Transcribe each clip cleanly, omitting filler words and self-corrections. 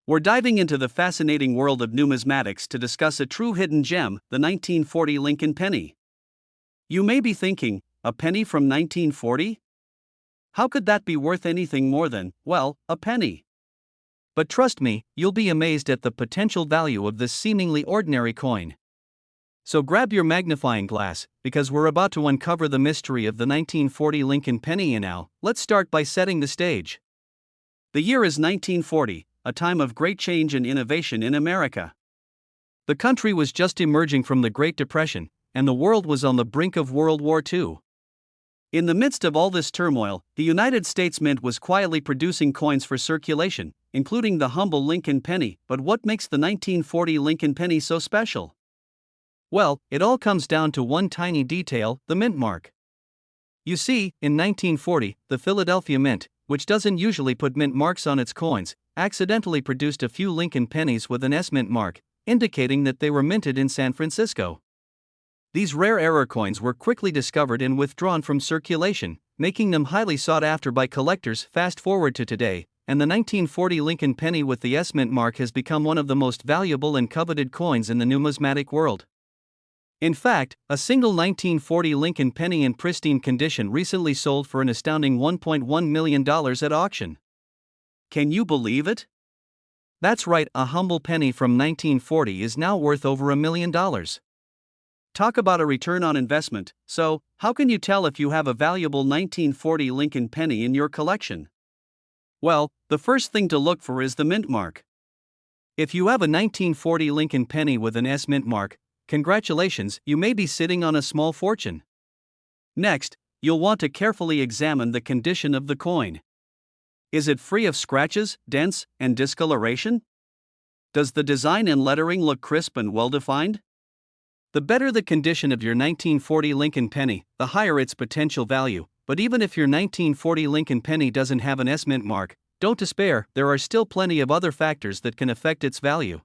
We're diving into the fascinating world of numismatics to discuss a true hidden gem, the 1940 Lincoln penny. You may be thinking, a penny from 1940? How could that be worth anything more than, well, a penny? But trust me, you'll be amazed at the potential value of this seemingly ordinary coin. So grab your magnifying glass, because we're about to uncover the mystery of the 1940 Lincoln penny. And now, let's start by setting the stage. The year is 1940, a time of great change and innovation in America. The country was just emerging from the Great Depression, and the world was on the brink of World War II. In the midst of all this turmoil, the United States Mint was quietly producing coins for circulation, including the humble Lincoln penny. But what makes the 1940 Lincoln penny so special? Well, it all comes down to one tiny detail: the mint mark. You see, in 1940, the Philadelphia Mint, which doesn't usually put mint marks on its coins, accidentally produced a few Lincoln pennies with an S mint mark, indicating that they were minted in San Francisco. These rare error coins were quickly discovered and withdrawn from circulation, making them highly sought after by collectors. Fast forward to today, and the 1940 Lincoln penny with the S mint mark has become one of the most valuable and coveted coins in the numismatic world. In fact, a single 1940 Lincoln penny in pristine condition recently sold for an astounding $1.1 million at auction. Can you believe it? That's right, a humble penny from 1940 is now worth over $1 million. Talk about a return on investment. So, how can you tell if you have a valuable 1940 Lincoln penny in your collection? Well, the first thing to look for is the mint mark. If you have a 1940 Lincoln penny with an S mint mark, congratulations, you may be sitting on a small fortune. Next, you'll want to carefully examine the condition of the coin. Is it free of scratches, dents, and discoloration? Does the design and lettering look crisp and well-defined? The better the condition of your 1940 Lincoln penny, the higher its potential value. But even if your 1940 Lincoln penny doesn't have an S mint mark, don't despair, there are still plenty of other factors that can affect its value.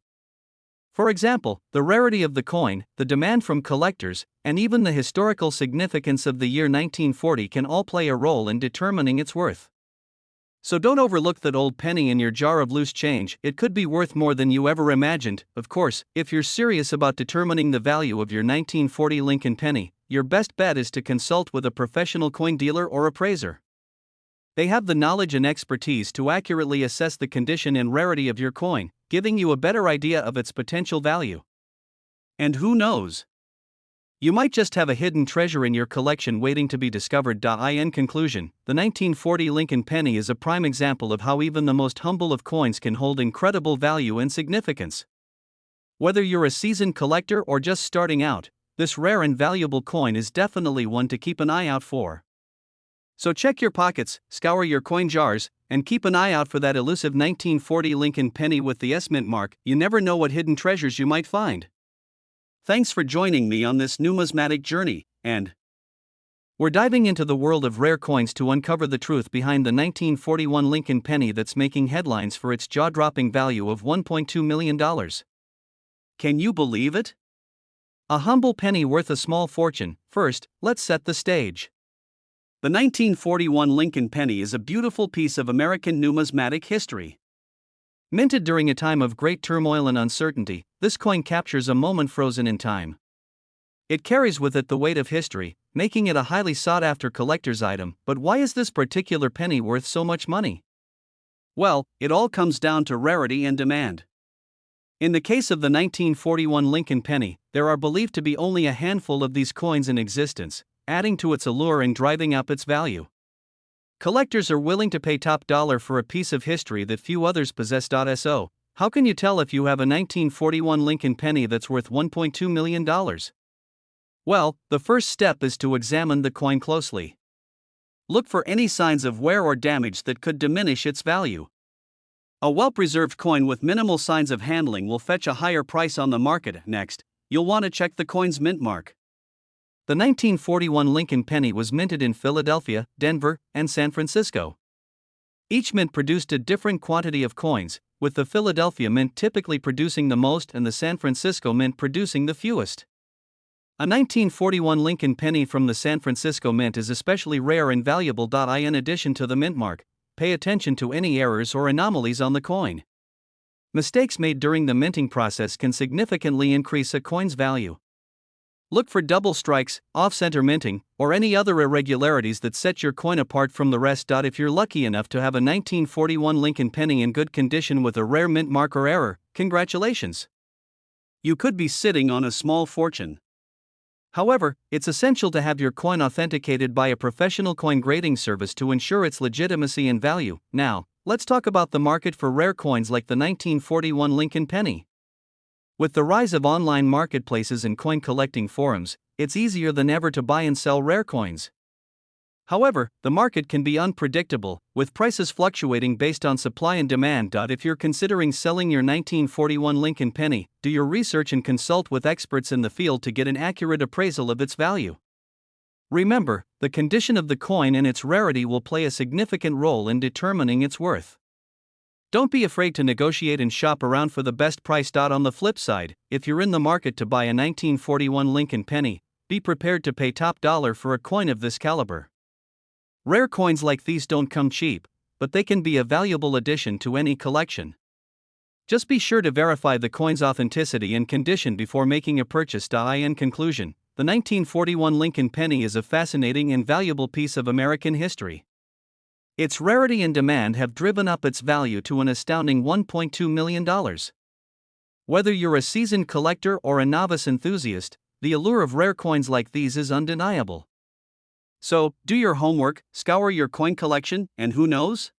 For example, the rarity of the coin, the demand from collectors, and even the historical significance of the year 1940 can all play a role in determining its worth. So don't overlook that old penny in your jar of loose change. It could be worth more than you ever imagined. Of course, if you're serious about determining the value of your 1940 Lincoln penny, your best bet is to consult with a professional coin dealer or appraiser. They have the knowledge and expertise to accurately assess the condition and rarity of your coin, giving you a better idea of its potential value. And who knows? You might just have a hidden treasure in your collection waiting to be discovered. In conclusion, the 1940 Lincoln penny is a prime example of how even the most humble of coins can hold incredible value and significance. Whether you're a seasoned collector or just starting out, this rare and valuable coin is definitely one to keep an eye out for. So check your pockets, scour your coin jars, and keep an eye out for that elusive 1940 Lincoln penny with the S mint mark. You never know what hidden treasures you might find. Thanks for joining me on this numismatic journey, and we're diving into the world of rare coins to uncover the truth behind the 1941 Lincoln penny that's making headlines for its jaw-dropping value of $1.2 million. Can you believe it? A humble penny worth a small fortune. First, let's set the stage. The 1941 Lincoln penny is a beautiful piece of American numismatic history. Minted during a time of great turmoil and uncertainty, this coin captures a moment frozen in time. It carries with it the weight of history, making it a highly sought-after collector's item. But why is this particular penny worth so much money? Well, it all comes down to rarity and demand. In the case of the 1941 Lincoln penny, there are believed to be only a handful of these coins in existence, adding to its allure and driving up its value. Collectors are willing to pay top dollar for a piece of history that few others possess. So, how can you tell if you have a 1941 Lincoln penny that's worth $1.2 million? Well, the first step is to examine the coin closely. Look for any signs of wear or damage that could diminish its value. A well-preserved coin with minimal signs of handling will fetch a higher price on the market. Next, you'll want to check the coin's mint mark. The 1941 Lincoln penny was minted in Philadelphia, Denver, and San Francisco. Each mint produced a different quantity of coins, with the Philadelphia Mint typically producing the most and the San Francisco Mint producing the fewest. A 1941 Lincoln penny from the San Francisco Mint is especially rare and valuable. In addition to the mint mark, pay attention to any errors or anomalies on the coin. Mistakes made during the minting process can significantly increase a coin's value. Look for double strikes, off-center minting, or any other irregularities that set your coin apart from the rest. If you're lucky enough to have a 1941 Lincoln penny in good condition with a rare mint mark or error, congratulations! You could be sitting on a small fortune. However, it's essential to have your coin authenticated by a professional coin grading service to ensure its legitimacy and value. Now, let's talk about the market for rare coins like the 1941 Lincoln penny. With the rise of online marketplaces and coin collecting forums, it's easier than ever to buy and sell rare coins. However, the market can be unpredictable, with prices fluctuating based on supply and demand. If you're considering selling your 1941 Lincoln penny, do your research and consult with experts in the field to get an accurate appraisal of its value. Remember, the condition of the coin and its rarity will play a significant role in determining its worth. Don't be afraid to negotiate and shop around for the best price. On the flip side, if you're in the market to buy a 1941 Lincoln penny, be prepared to pay top dollar for a coin of this caliber. Rare coins like these don't come cheap, but they can be a valuable addition to any collection. Just be sure to verify the coin's authenticity and condition before making a purchase. In conclusion, the 1941 Lincoln penny is a fascinating and valuable piece of American history. Its rarity and demand have driven up its value to an astounding $1.2 million. Whether you're a seasoned collector or a novice enthusiast, the allure of rare coins like these is undeniable. So, do your homework, scour your coin collection, and who knows?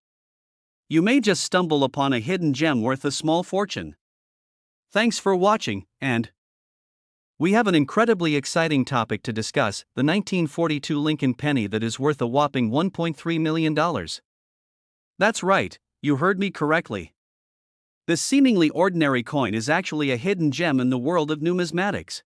You may just stumble upon a hidden gem worth a small fortune. Thanks for watching, and we have an incredibly exciting topic to discuss, the 1942 Lincoln penny that is worth a whopping $1.3 million. That's right, you heard me correctly. This seemingly ordinary coin is actually a hidden gem in the world of numismatics.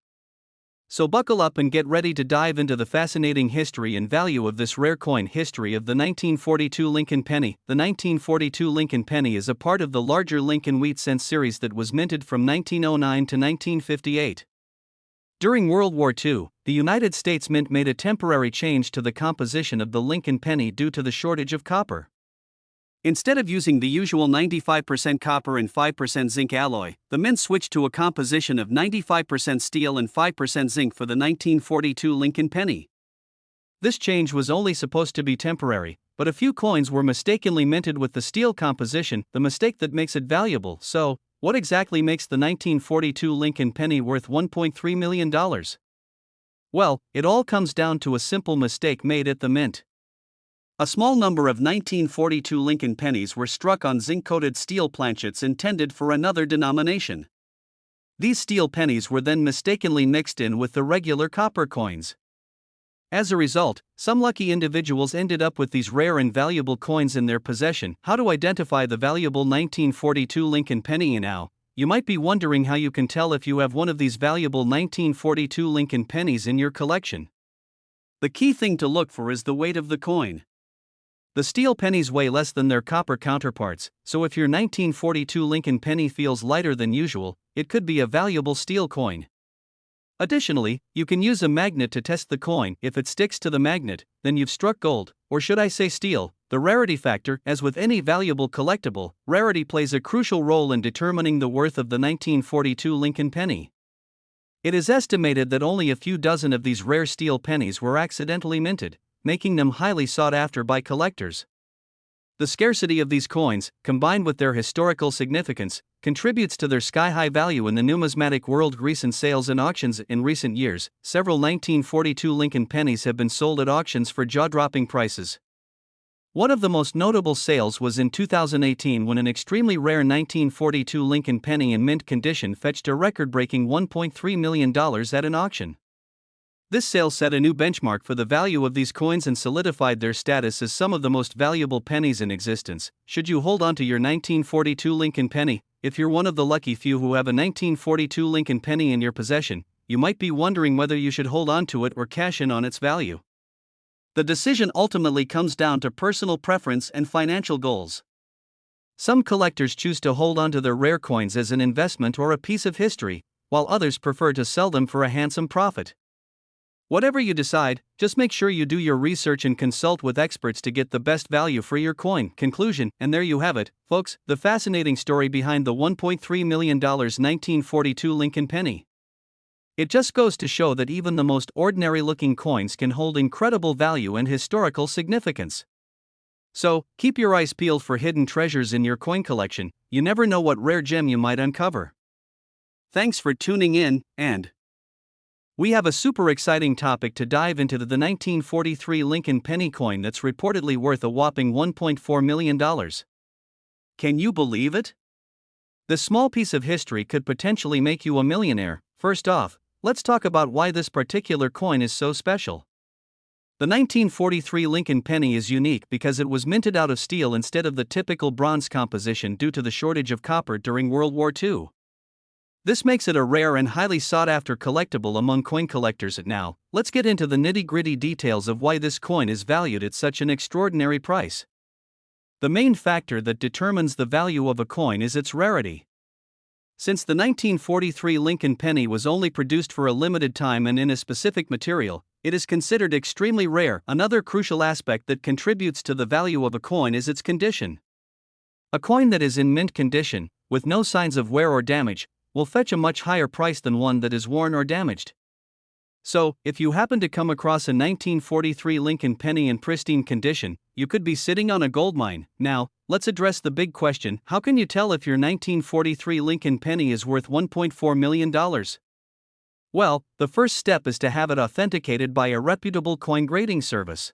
So buckle up and get ready to dive into the fascinating history and value of this rare coin. History of the 1942 Lincoln penny. The 1942 Lincoln penny is a part of the larger Lincoln wheat cent series that was minted from 1909 to 1958. During World War II, the United States Mint made a temporary change to the composition of the Lincoln penny due to the shortage of copper. Instead of using the usual 95% copper and 5% zinc alloy, the Mint switched to a composition of 95% steel and 5% zinc for the 1942 Lincoln penny. This change was only supposed to be temporary, but a few coins were mistakenly minted with the steel composition, the mistake that makes it valuable. So, what exactly makes the 1942 Lincoln penny worth $1.3 million? Well, it all comes down to a simple mistake made at the mint. A small number of 1942 Lincoln pennies were struck on zinc-coated steel planchets intended for another denomination. These steel pennies were then mistakenly mixed in with the regular copper coins. As a result, some lucky individuals ended up with these rare and valuable coins in their possession. How to identify the valuable 1942 Lincoln penny? Now, you might be wondering how you can tell if you have one of these valuable 1942 Lincoln pennies in your collection. The key thing to look for is the weight of the coin. The steel pennies weigh less than their copper counterparts, so if your 1942 Lincoln penny feels lighter than usual, it could be a valuable steel coin. Additionally, you can use a magnet to test the coin. If it sticks to the magnet, then you've struck gold, or should I say steel. The rarity factor. As with any valuable collectible, rarity plays a crucial role in determining the worth of the 1942 Lincoln penny. It is estimated that only a few dozen of these rare steel pennies were accidentally minted, making them highly sought after by collectors. The scarcity of these coins, combined with their historical significance, contributes to their sky-high value in the numismatic world. Recent sales and auctions. In recent years, several 1942 Lincoln pennies have been sold at auctions for jaw-dropping prices. One of the most notable sales was in 2018 when an extremely rare 1942 Lincoln penny in mint condition fetched a record-breaking $1.3 million at an auction. This sale set a new benchmark for the value of these coins and solidified their status as some of the most valuable pennies in existence. Should you hold on to your 1942 Lincoln penny? If you're one of the lucky few who have a 1942 Lincoln penny in your possession, you might be wondering whether you should hold on to it or cash in on its value. The decision ultimately comes down to personal preference and financial goals. Some collectors choose to hold on to their rare coins as an investment or a piece of history, while others prefer to sell them for a handsome profit. Whatever you decide, just make sure you do your research and consult with experts to get the best value for your coin. Conclusion, and there you have it, folks, the fascinating story behind the $1.3 million 1942 Lincoln penny. It just goes to show that even the most ordinary looking coins can hold incredible value and historical significance. So, keep your eyes peeled for hidden treasures in your coin collection. You never know what rare gem you might uncover. Thanks for tuning in, and we have a super exciting topic to dive into: the 1943 Lincoln penny coin that's reportedly worth a whopping $1.4 million. Can you believe it? This small piece of history could potentially make you a millionaire. First off, let's talk about why this particular coin is so special. The 1943 Lincoln penny is unique because it was minted out of steel instead of the typical bronze composition due to the shortage of copper during World War II. This makes it a rare and highly sought-after collectible among coin collectors. Now, let's get into the nitty-gritty details of why this coin is valued at such an extraordinary price. The main factor that determines the value of a coin is its rarity. Since the 1943 Lincoln penny was only produced for a limited time and in a specific material, it is considered extremely rare. Another crucial aspect that contributes to the value of a coin is its condition. A coin that is in mint condition, with no signs of wear or damage, will fetch a much higher price than one that is worn or damaged. So, if you happen to come across a 1943 Lincoln penny in pristine condition, you could be sitting on a goldmine. Now, let's address the big question: how can you tell if your 1943 Lincoln penny is worth $1.4 million? Well, the first step is to have it authenticated by a reputable coin grading service.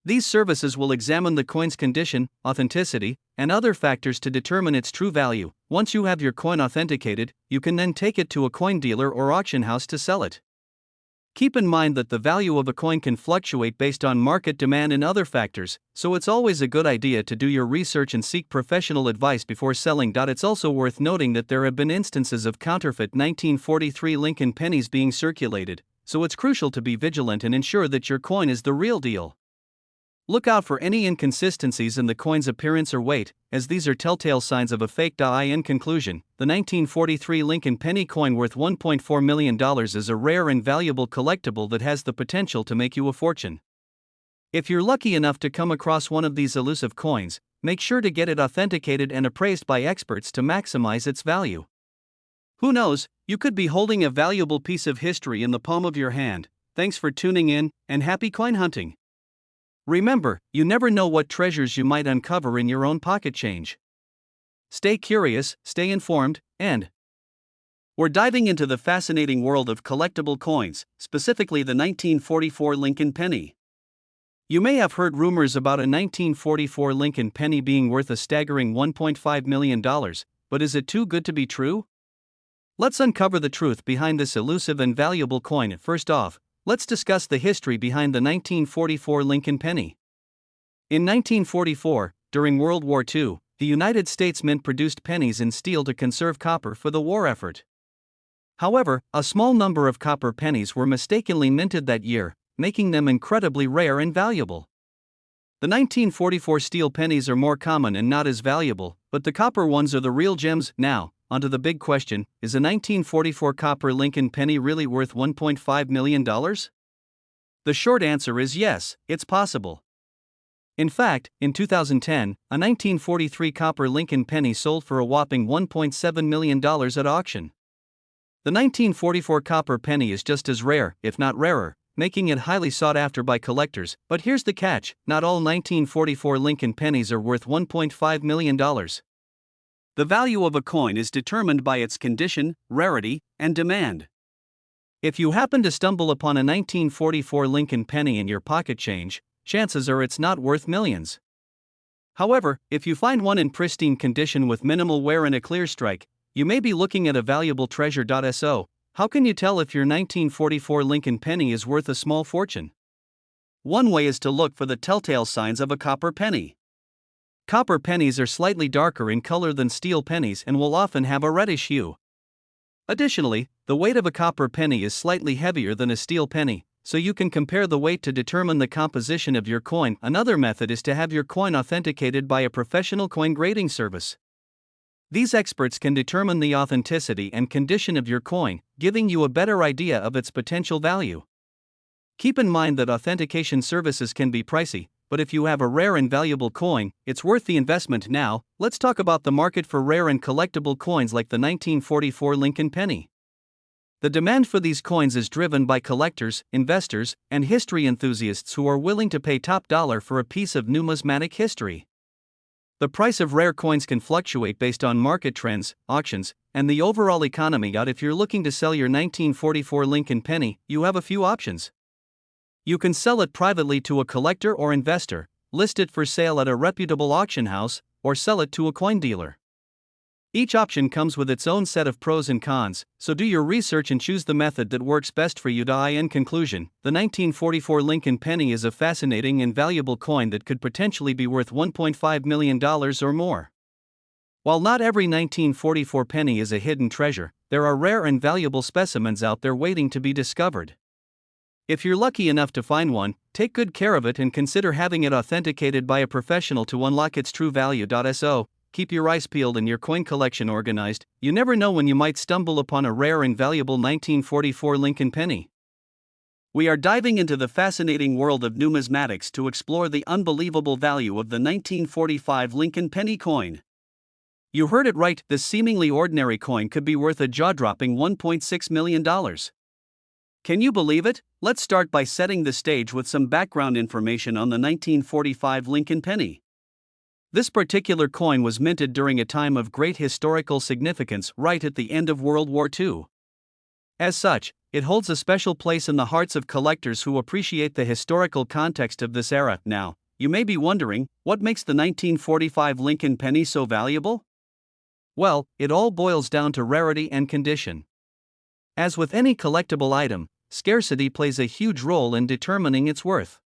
These services will examine the coin's condition, authenticity, and other factors to determine its true value. Once you have your coin authenticated, you can then take it to a coin dealer or auction house to sell it. Keep in mind that the value of a coin can fluctuate based on market demand and other factors, so it's always a good idea to do your research and seek professional advice before selling. It's also worth noting that there have been instances of counterfeit 1943 Lincoln pennies being circulated, so it's crucial to be vigilant and ensure that your coin is the real deal. Look out for any inconsistencies in the coin's appearance or weight, as these are telltale signs of a fake. In conclusion, the 1943 Lincoln penny coin worth $1.4 million is a rare and valuable collectible that has the potential to make you a fortune. If you're lucky enough to come across one of these elusive coins, make sure to get it authenticated and appraised by experts to maximize its value. Who knows, you could be holding a valuable piece of history in the palm of your hand. Thanks for tuning in, and happy coin hunting! Remember, you never know what treasures you might uncover in your own pocket change. Stay curious, stay informed, and we're diving into the fascinating world of collectible coins, specifically the 1944 Lincoln penny. You may have heard rumors about a 1944 Lincoln penny being worth a staggering $1.5 million, but is it too good to be true? Let's uncover the truth behind this elusive and valuable coin. First off, let's discuss the history behind the 1944 Lincoln penny. In 1944, during World War II, the United States Mint produced pennies in steel to conserve copper for the war effort. However, a small number of copper pennies were mistakenly minted that year, making them incredibly rare and valuable. The 1944 steel pennies are more common and not as valuable, but the copper ones are the real gems. Now, onto the big question: is a 1944 copper Lincoln penny really worth $1.5 million? The short answer is yes, it's possible. In fact, in 2010, a 1943 copper Lincoln penny sold for a whopping $1.7 million at auction. The 1944 copper penny is just as rare, if not rarer, making it highly sought after by collectors. But here's the catch: not all 1944 Lincoln pennies are worth $1.5 million. The value of a coin is determined by its condition, rarity, and demand. If you happen to stumble upon a 1944 Lincoln penny in your pocket change, chances are it's not worth millions. However, if you find one in pristine condition with minimal wear and a clear strike, you may be looking at a valuable treasure. So, how can you tell if your 1944 Lincoln penny is worth a small fortune? One way is to look for the telltale signs of a copper penny. Copper pennies are slightly darker in color than steel pennies and will often have a reddish hue. Additionally, the weight of a copper penny is slightly heavier than a steel penny, so you can compare the weight to determine the composition of your coin. Another method is to have your coin authenticated by a professional coin grading service. These experts can determine the authenticity and condition of your coin, giving you a better idea of its potential value. Keep in mind that authentication services can be pricey, but if you have a rare and valuable coin, it's worth the investment. Now, let's talk about the market for rare and collectible coins like the 1944 Lincoln penny. The demand for these coins is driven by collectors, investors, and history enthusiasts who are willing to pay top dollar for a piece of numismatic history. The price of rare coins can fluctuate based on market trends, auctions, and the overall economy. If you're looking to sell your 1944 Lincoln penny, you have a few options. You can sell it privately to a collector or investor, list it for sale at a reputable auction house, or sell it to a coin dealer. Each option comes with its own set of pros and cons, so do your research and choose the method that works best for you. In conclusion, the 1944 Lincoln penny is a fascinating and valuable coin that could potentially be worth $1.5 million or more. While not every 1944 penny is a hidden treasure, there are rare and valuable specimens out there waiting to be discovered. If you're lucky enough to find one, take good care of it and consider having it authenticated by a professional to unlock its true value. So, keep your eyes peeled and your coin collection organized. You never know when you might stumble upon a rare and valuable 1944 Lincoln penny. We are diving into the fascinating world of numismatics to explore the unbelievable value of the 1945 Lincoln penny coin. You heard it right, this seemingly ordinary coin could be worth a jaw-dropping $1.6 million. Can you believe it? Let's start by setting the stage with some background information on the 1945 Lincoln penny. This particular coin was minted during a time of great historical significance right at the end of World War II. As such, it holds a special place in the hearts of collectors who appreciate the historical context of this era. Now, you may be wondering, what makes the 1945 Lincoln penny so valuable? Well, it all boils down to rarity and condition. As with any collectible item, scarcity plays a huge role in determining its worth.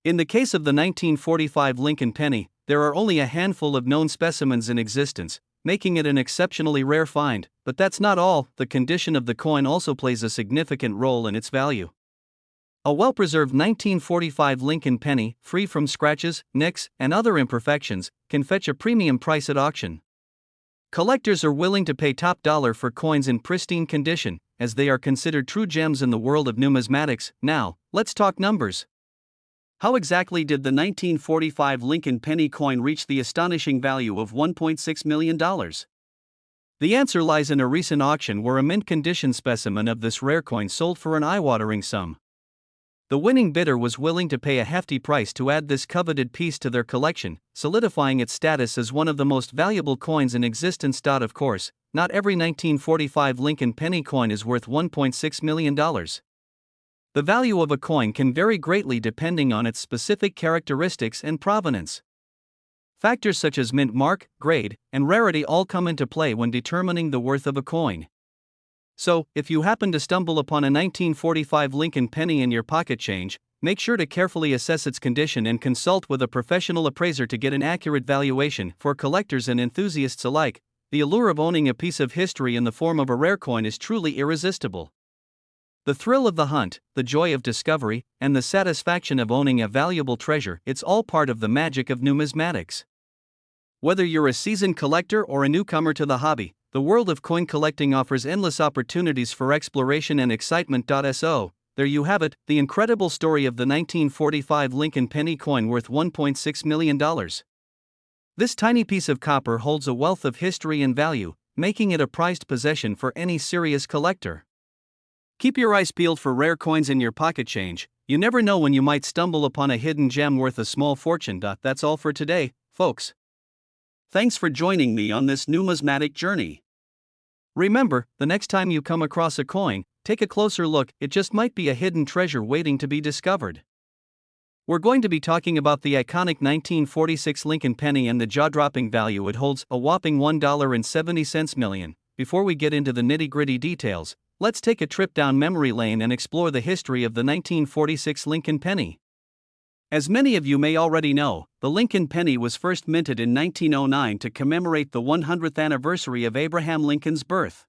In the case of the 1945 Lincoln penny, there are only a handful of known specimens in existence, making it an exceptionally rare find. But that's not all, the condition of the coin also plays a significant role in its value. A well-preserved 1945 Lincoln penny, free from scratches, nicks, and other imperfections, can fetch a premium price at auction. Collectors are willing to pay top dollar for coins in pristine condition, as they are considered true gems in the world of numismatics. Now, let's talk numbers. How exactly did the 1945 Lincoln penny coin reach the astonishing value of $1.6 million? The answer lies in a recent auction where a mint-condition specimen of this rare coin sold for an eye-watering sum. The winning bidder was willing to pay a hefty price to add this coveted piece to their collection, solidifying its status as one of the most valuable coins in existence. Of course, not every 1945 Lincoln penny coin is worth $1.6 million. The value of a coin can vary greatly depending on its specific characteristics and provenance. Factors such as mint mark, grade, and rarity all come into play when determining the worth of a coin. So, if you happen to stumble upon a 1945 Lincoln penny in your pocket change, make sure to carefully assess its condition and consult with a professional appraiser to get an accurate valuation. For collectors and enthusiasts alike, the allure of owning a piece of history in the form of a rare coin is truly irresistible. The thrill of the hunt, the joy of discovery, and the satisfaction of owning a valuable treasure, it's all part of the magic of numismatics. Whether you're a seasoned collector or a newcomer to the hobby, the world of coin collecting offers endless opportunities for exploration and excitement. So, there you have it, the incredible story of the 1945 Lincoln penny coin worth $1.6 million. This tiny piece of copper holds a wealth of history and value, making it a prized possession for any serious collector. Keep your eyes peeled for rare coins in your pocket change. You never know when you might stumble upon a hidden gem worth a small fortune. That's all for today, folks. Thanks for joining me on this numismatic journey. Remember, the next time you come across a coin, take a closer look, it just might be a hidden treasure waiting to be discovered. We're going to be talking about the iconic 1946 Lincoln penny and the jaw-dropping value it holds, a whopping $1.70 million. Before we get into the nitty-gritty details, let's take a trip down memory lane and explore the history of the 1946 Lincoln penny. As many of you may already know, the Lincoln penny was first minted in 1909 to commemorate the 100th anniversary of Abraham Lincoln's birth.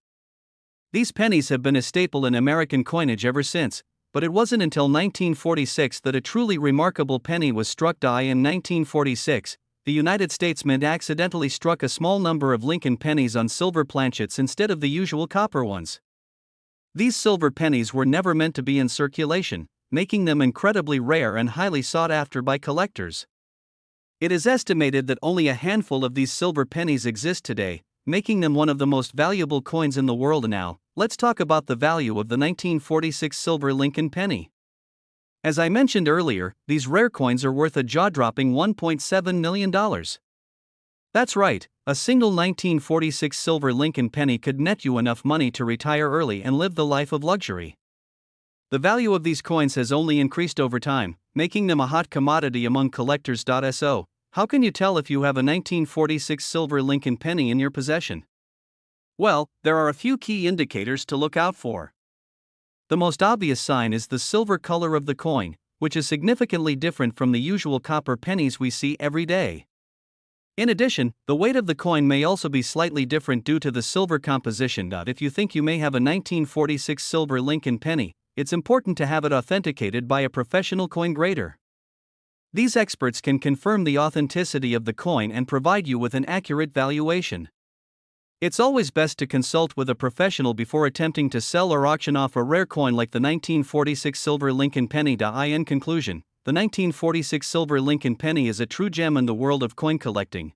These pennies have been a staple in American coinage ever since, but it wasn't until 1946 that a truly remarkable penny was struck. In 1946, the United States Mint accidentally struck a small number of Lincoln pennies on silver planchets instead of the usual copper ones. These silver pennies were never meant to be in circulation, making them incredibly rare and highly sought after by collectors. It is estimated that only a handful of these silver pennies exist today, making them one of the most valuable coins in the world. Now, let's talk about the value of the 1946 silver Lincoln penny. As I mentioned earlier, these rare coins are worth a jaw-dropping $1.7 million. That's right, a single 1946 silver Lincoln penny could net you enough money to retire early and live the life of luxury. The value of these coins has only increased over time, making them a hot commodity among collectors. So, how can you tell if you have a 1946 silver Lincoln penny in your possession? Well, there are a few key indicators to look out for. The most obvious sign is the silver color of the coin, which is significantly different from the usual copper pennies we see every day. In addition, the weight of the coin may also be slightly different due to the silver composition. If you think you may have a 1946 silver Lincoln penny, it's important to have it authenticated by a professional coin grader. These experts can confirm the authenticity of the coin and provide you with an accurate valuation. It's always best to consult with a professional before attempting to sell or auction off a rare coin like the 1946 silver Lincoln penny. In conclusion, the 1946 silver Lincoln penny is a true gem in the world of coin collecting.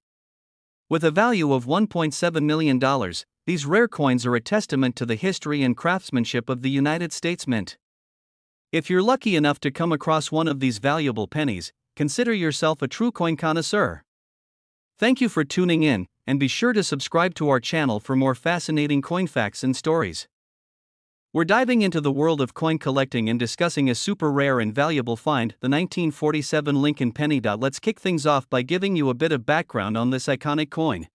With a value of $1.7 million, these rare coins are a testament to the history and craftsmanship of the United States Mint. If you're lucky enough to come across one of these valuable pennies, consider yourself a true coin connoisseur. Thank you for tuning in, and be sure to subscribe to our channel for more fascinating coin facts and stories. We're diving into the world of coin collecting and discussing a super rare and valuable find, the 1947 Lincoln penny. Let's kick things off by giving you a bit of background on this iconic coin.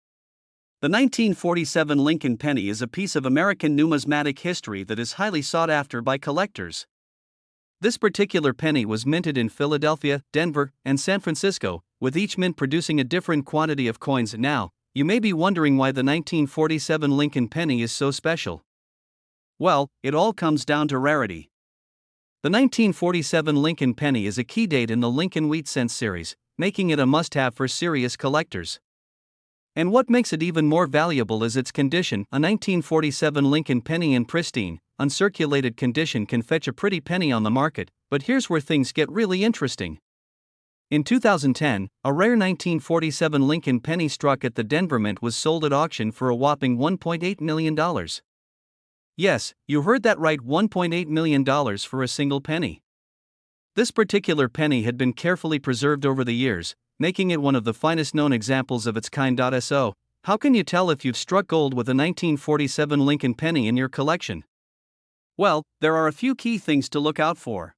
The 1947 Lincoln penny is a piece of American numismatic history that is highly sought after by collectors. This particular penny was minted in Philadelphia, Denver, and San Francisco, with each mint producing a different quantity of coins. Now, you may be wondering why the 1947 Lincoln penny is so special. Well, it all comes down to rarity. The 1947 Lincoln penny is a key date in the Lincoln Wheat Cents series, making it a must-have for serious collectors. And what makes it even more valuable is its condition. A 1947 Lincoln penny in pristine, uncirculated condition can fetch a pretty penny on the market, but here's where things get really interesting. In 2010, a rare 1947 Lincoln penny struck at the Denver Mint was sold at auction for a whopping $1.8 million. Yes, you heard that right, $1.8 million for a single penny. This particular penny had been carefully preserved over the years, making it one of the finest known examples of its kind. So, how can you tell if you've struck gold with a 1947 Lincoln penny in your collection? Well, there are a few key things to look out for.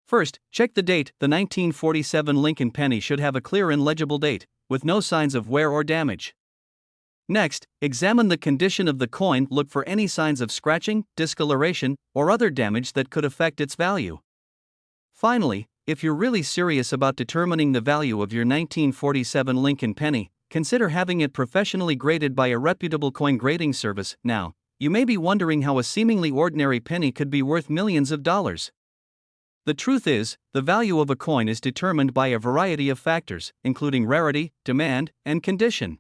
First, check the date. The 1947 Lincoln penny should have a clear and legible date, with no signs of wear or damage. Next, examine the condition of the coin. Look for any signs of scratching, discoloration, or other damage that could affect its value. Finally, if you're really serious about determining the value of your 1947 Lincoln penny, consider having it professionally graded by a reputable coin grading service. Now, you may be wondering how a seemingly ordinary penny could be worth millions of dollars. The truth is, the value of a coin is determined by a variety of factors, including rarity, demand, and condition.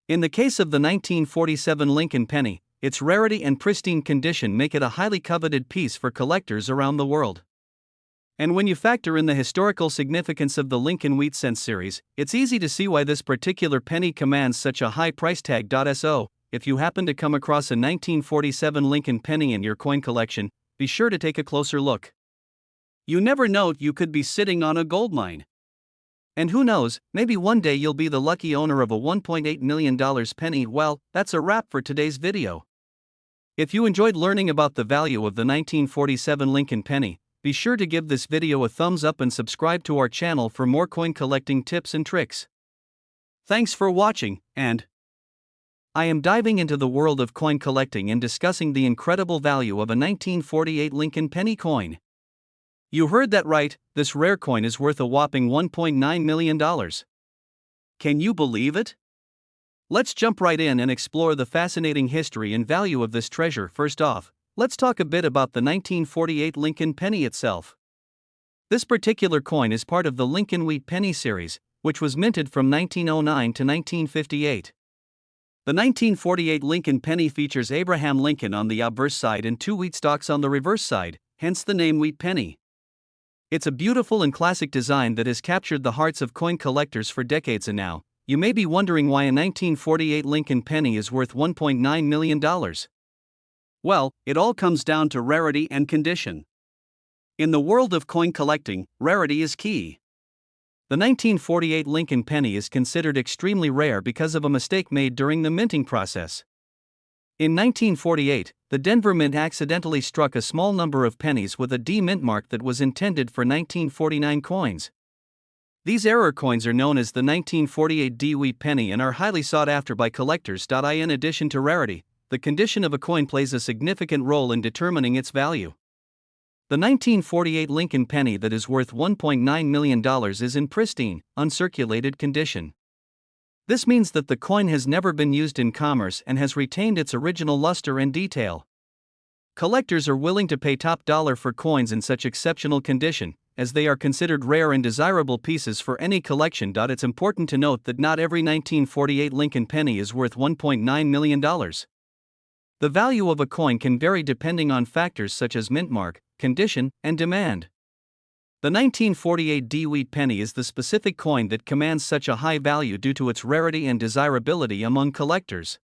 In the case of the 1947 Lincoln penny, its rarity and pristine condition make it a highly coveted piece for collectors around the world. And when you factor in the historical significance of the Lincoln Wheat Cents series, it's easy to see why this particular penny commands such a high price tag. So, if you happen to come across a 1947 Lincoln penny in your coin collection, be sure to take a closer look. You never know, you could be sitting on a gold mine. And who knows, maybe one day you'll be the lucky owner of a $1.8 million penny. Well, that's a wrap for today's video. If you enjoyed learning about the value of the 1947 Lincoln penny, be sure to give this video a thumbs up and subscribe to our channel for more coin collecting tips and tricks. Thanks for watching, and I am diving into the world of coin collecting and discussing the incredible value of a 1948 Lincoln penny coin. You heard that right, this rare coin is worth a whopping $1.9 million. Can you believe it? Let's jump right in and explore the fascinating history and value of this treasure. First off, let's talk a bit about the 1948 Lincoln penny itself. This particular coin is part of the Lincoln Wheat Penny series, which was minted from 1909 to 1958. The 1948 Lincoln penny features Abraham Lincoln on the obverse side and two wheat stalks on the reverse side, hence the name wheat penny. It's a beautiful and classic design that has captured the hearts of coin collectors for decades, and now, you may be wondering why a 1948 Lincoln penny is worth $1.9 million. Well, it all comes down to rarity and condition. In the world of coin collecting, rarity is key. The 1948 Lincoln penny is considered extremely rare because of a mistake made during the minting process. In 1948, the Denver Mint accidentally struck a small number of pennies with a D mint mark that was intended for 1949 coins. These error coins are known as the 1948 D wheat penny and are highly sought after by collectors. In addition to rarity, the condition of a coin plays a significant role in determining its value. The 1948 Lincoln penny that is worth $1.9 million is in pristine, uncirculated condition. This means that the coin has never been used in commerce and has retained its original luster and detail. Collectors are willing to pay top dollar for coins in such exceptional condition, as they are considered rare and desirable pieces for any collection. It's important to note that not every 1948 Lincoln penny is worth $1.9 million. The value of a coin can vary depending on factors such as mint mark, condition, and demand. The 1948 D wheat penny is the specific coin that commands such a high value due to its rarity and desirability among collectors.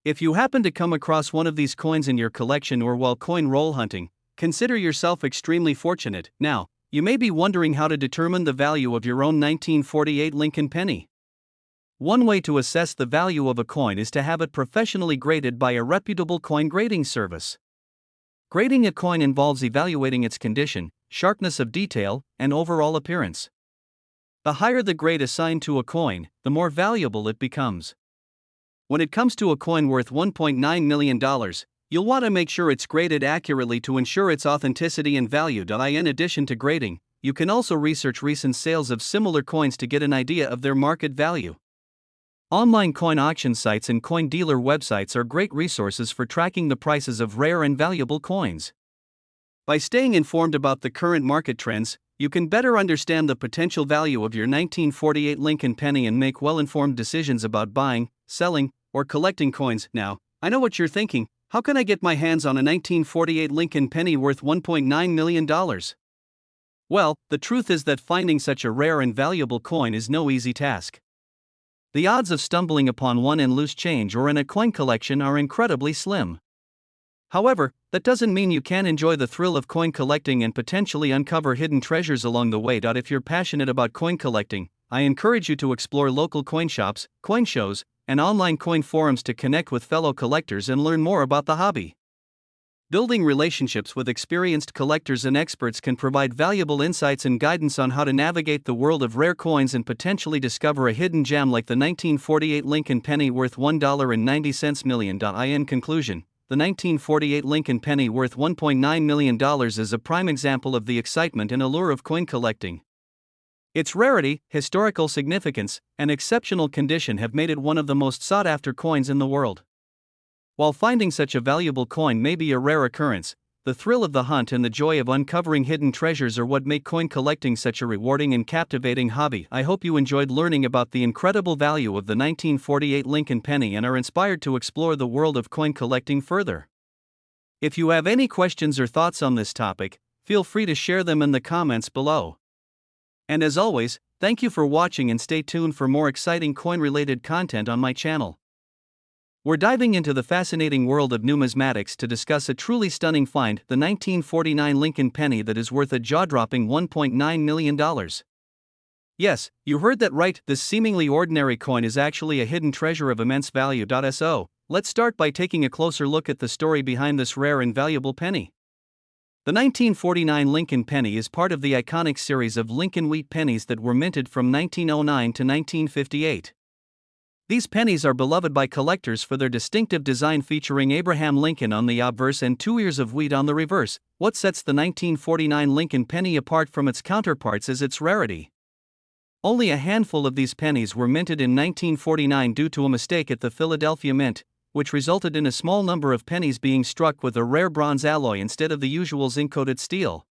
If you happen to come across one of these coins in your collection or while coin roll hunting, consider yourself extremely fortunate. Now, you may be wondering how to determine the value of your own 1948 Lincoln penny. One way to assess the value of a coin is to have it professionally graded by a reputable coin grading service. Grading a coin involves evaluating its condition, sharpness of detail, and overall appearance. The higher the grade assigned to a coin, the more valuable it becomes. When it comes to a coin worth $1.9 million, you'll want to make sure it's graded accurately to ensure its authenticity and value. In addition to grading, you can also research recent sales of similar coins to get an idea of their market value. Online coin auction sites and coin dealer websites are great resources for tracking the prices of rare and valuable coins. By staying informed about the current market trends, you can better understand the potential value of your 1948 Lincoln penny and make well-informed decisions about buying, selling, or collecting coins. Now, I know what you're thinking: how can I get my hands on a 1948 Lincoln penny worth $1.9 million? Well, the truth is that finding such a rare and valuable coin is no easy task. The odds of stumbling upon one in loose change or in a coin collection are incredibly slim. However, that doesn't mean you can't enjoy the thrill of coin collecting and potentially uncover hidden treasures along the way. If you're passionate about coin collecting, I encourage you to explore local coin shops, coin shows, and online coin forums to connect with fellow collectors and learn more about the hobby. Building relationships with experienced collectors and experts can provide valuable insights and guidance on how to navigate the world of rare coins and potentially discover a hidden gem like the 1948 Lincoln penny worth $1.90 million. In conclusion, the 1948 Lincoln penny worth $1.9 million is a prime example of the excitement and allure of coin collecting. Its rarity, historical significance, and exceptional condition have made it one of the most sought-after coins in the world. While finding such a valuable coin may be a rare occurrence, the thrill of the hunt and the joy of uncovering hidden treasures are what make coin collecting such a rewarding and captivating hobby. I hope you enjoyed learning about the incredible value of the 1948 Lincoln penny and are inspired to explore the world of coin collecting further. If you have any questions or thoughts on this topic, feel free to share them in the comments below. And as always, thank you for watching and stay tuned for more exciting coin-related content on my channel. We're diving into the fascinating world of numismatics to discuss a truly stunning find, the 1949 Lincoln penny that is worth a jaw-dropping $1.9 million. Yes, you heard that right, this seemingly ordinary coin is actually a hidden treasure of immense value. So, let's start by taking a closer look at the story behind this rare and valuable penny. The 1949 Lincoln penny is part of the iconic series of Lincoln wheat pennies that were minted from 1909 to 1958. These pennies are beloved by collectors for their distinctive design featuring Abraham Lincoln on the obverse and 2 ears of wheat on the reverse. What sets the 1949 Lincoln penny apart from its counterparts is its rarity. Only a handful of these pennies were minted in 1949 due to a mistake at the Philadelphia Mint, which resulted in a small number of pennies being struck with a rare bronze alloy instead of the usual zinc-coated steel.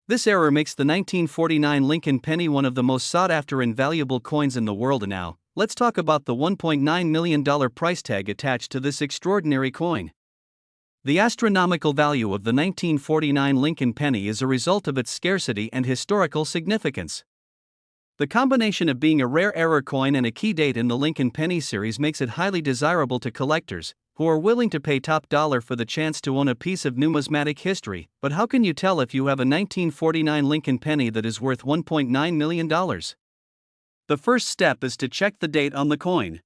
This error makes the 1949 Lincoln penny one of the most sought-after and valuable coins in the world. Now, let's talk about the $1.9 million price tag attached to this extraordinary coin. The astronomical value of the 1949 Lincoln penny is a result of its scarcity and historical significance. The combination of being a rare error coin and a key date in the Lincoln penny series makes it highly desirable to collectors, who are willing to pay top dollar for the chance to own a piece of numismatic history. But how can you tell if you have a 1949 Lincoln penny that is worth $1.9 million? The first step is to check the date on the coin.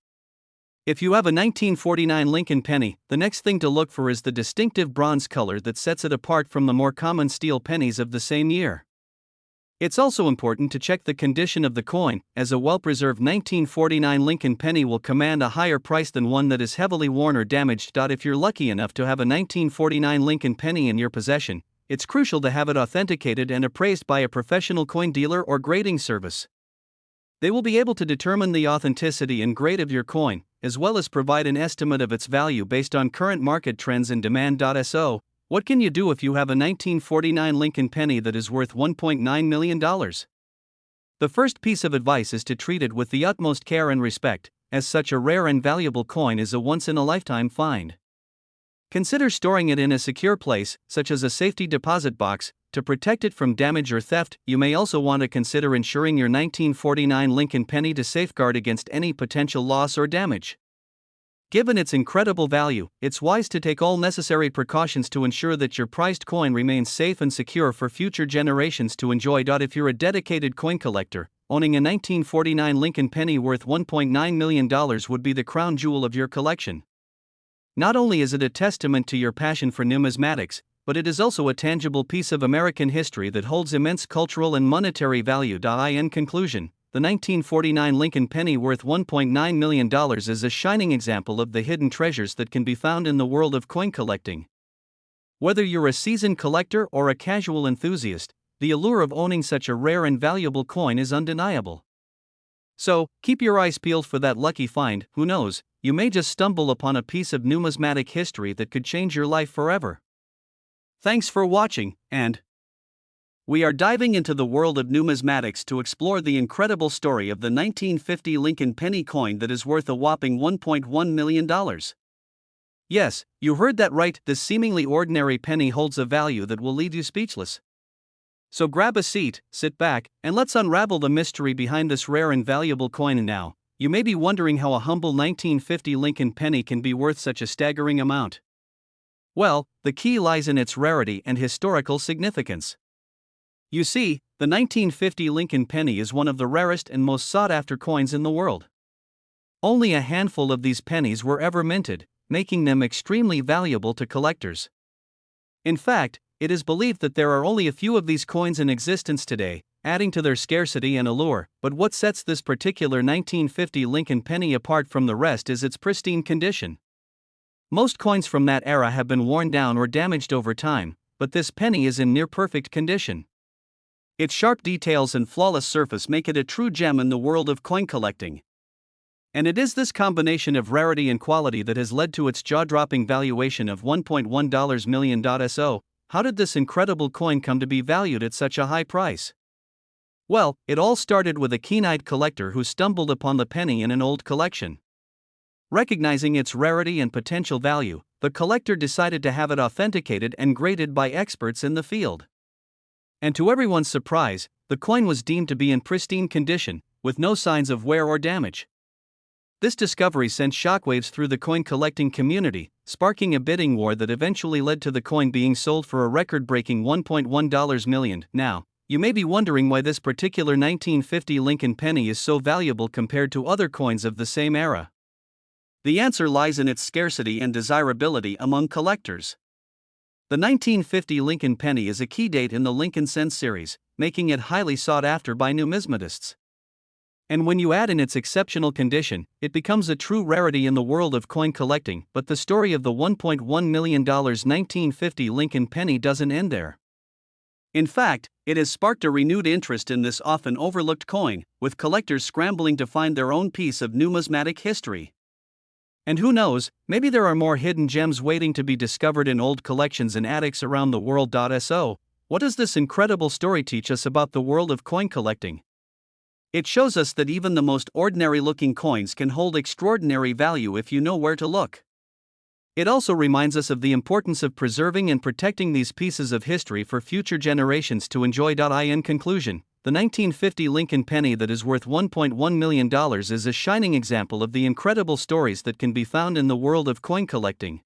If you have a 1949 Lincoln penny, the next thing to look for is the distinctive bronze color that sets it apart from the more common steel pennies of the same year. It's also important to check the condition of the coin, as a well-preserved 1949 Lincoln penny will command a higher price than one that is heavily worn or damaged. If you're lucky enough to have a 1949 Lincoln penny in your possession, it's crucial to have it authenticated and appraised by a professional coin dealer or grading service. They will be able to determine the authenticity and grade of your coin, as well as provide an estimate of its value based on current market trends and demand. So, what can you do if you have a 1949 Lincoln penny that is worth $1.9 million? The first piece of advice is to treat it with the utmost care and respect, as such a rare and valuable coin is a once-in-a-lifetime find. Consider storing it in a secure place, such as a safety deposit box, to protect it from damage or theft. You may also want to consider insuring your 1949 Lincoln penny to safeguard against any potential loss or damage. Given its incredible value, it's wise to take all necessary precautions to ensure that your prized coin remains safe and secure for future generations to enjoy. If you're a dedicated coin collector, owning a 1949 Lincoln penny worth $1.9 million would be the crown jewel of your collection. Not only is it a testament to your passion for numismatics, but it is also a tangible piece of American history that holds immense cultural and monetary value. In conclusion, the 1949 Lincoln penny worth $1.9 million is a shining example of the hidden treasures that can be found in the world of coin collecting. Whether you're a seasoned collector or a casual enthusiast, the allure of owning such a rare and valuable coin is undeniable. So, keep your eyes peeled for that lucky find. Who knows, you may just stumble upon a piece of numismatic history that could change your life forever. Thanks for watching, and we are diving into the world of numismatics to explore the incredible story of the 1950 Lincoln penny coin that is worth a whopping $1.1 million. Yes, you heard that right, this seemingly ordinary penny holds a value that will leave you speechless. So grab a seat, sit back, and let's unravel the mystery behind this rare and valuable coin. Now, you may be wondering how a humble 1950 Lincoln penny can be worth such a staggering amount. Well, the key lies in its rarity and historical significance. You see, the 1950 Lincoln penny is one of the rarest and most sought-after coins in the world. Only a handful of these pennies were ever minted, making them extremely valuable to collectors. In fact, it is believed that there are only a few of these coins in existence today, adding to their scarcity and allure. But what sets this particular 1950 Lincoln penny apart from the rest is its pristine condition. Most coins from that era have been worn down or damaged over time, but this penny is in near-perfect condition. Its sharp details and flawless surface make it a true gem in the world of coin collecting. And it is this combination of rarity and quality that has led to its jaw-dropping valuation of $1.1 million. So, how did this incredible coin come to be valued at such a high price? Well, it all started with a keen-eyed collector who stumbled upon the penny in an old collection. Recognizing its rarity and potential value, the collector decided to have it authenticated and graded by experts in the field. And to everyone's surprise, the coin was deemed to be in pristine condition, with no signs of wear or damage. This discovery sent shockwaves through the coin collecting community, sparking a bidding war that eventually led to the coin being sold for a record-breaking $1.1 million. Now, you may be wondering why this particular 1950 Lincoln penny is so valuable compared to other coins of the same era. The answer lies in its scarcity and desirability among collectors. The 1950 Lincoln penny is a key date in the Lincoln cent series, making it highly sought after by numismatists. And when you add in its exceptional condition, it becomes a true rarity in the world of coin collecting. But the story of the $1.1 million 1950 Lincoln penny doesn't end there. In fact, it has sparked a renewed interest in this often overlooked coin, with collectors scrambling to find their own piece of numismatic history. And who knows, maybe there are more hidden gems waiting to be discovered in old collections and attics around the world. So, what does this incredible story teach us about the world of coin collecting? It shows us that even the most ordinary-looking coins can hold extraordinary value if you know where to look. It also reminds us of the importance of preserving and protecting these pieces of history for future generations to enjoy. In conclusion, the 1950 Lincoln penny that is worth $1.1 million is a shining example of the incredible stories that can be found in the world of coin collecting.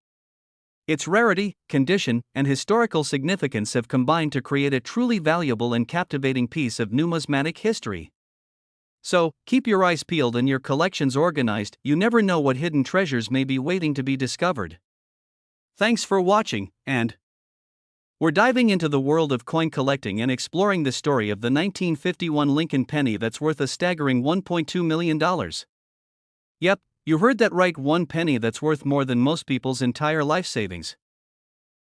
Its rarity, condition, and historical significance have combined to create a truly valuable and captivating piece of numismatic history. So, keep your eyes peeled and your collections organized. You never know what hidden treasures may be waiting to be discovered. Thanks for watching, and we're diving into the world of coin collecting and exploring the story of the 1951 Lincoln penny that's worth a staggering $1.2 million. Yep, you heard that right, one penny that's worth more than most people's entire life savings.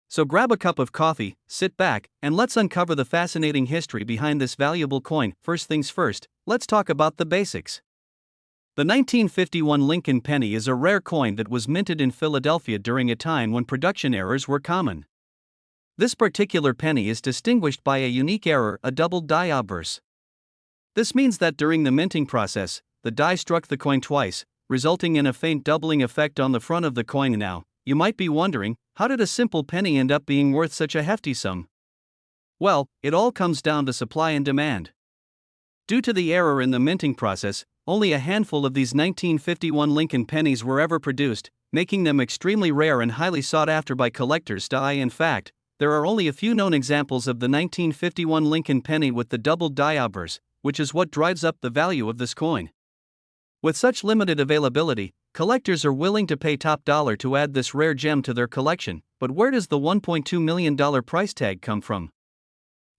So grab a cup of coffee, sit back, and let's uncover the fascinating history behind this valuable coin. First things first, let's talk about the basics. The 1951 Lincoln penny is a rare coin that was minted in Philadelphia during a time when production errors were common. This particular penny is distinguished by a unique error, a doubled die obverse. This means that during the minting process, the die struck the coin twice, resulting in a faint doubling effect on the front of the coin. Now, you might be wondering, how did a simple penny end up being worth such a hefty sum? Well, it all comes down to supply and demand. Due to the error in the minting process, only a handful of these 1951 Lincoln pennies were ever produced, making them extremely rare and highly sought after by collectors. In fact, there are only a few known examples of the 1951 Lincoln penny with the doubled die obverse, which is what drives up the value of this coin. With such limited availability, collectors are willing to pay top dollar to add this rare gem to their collection. But where does the $1.2 million price tag come from?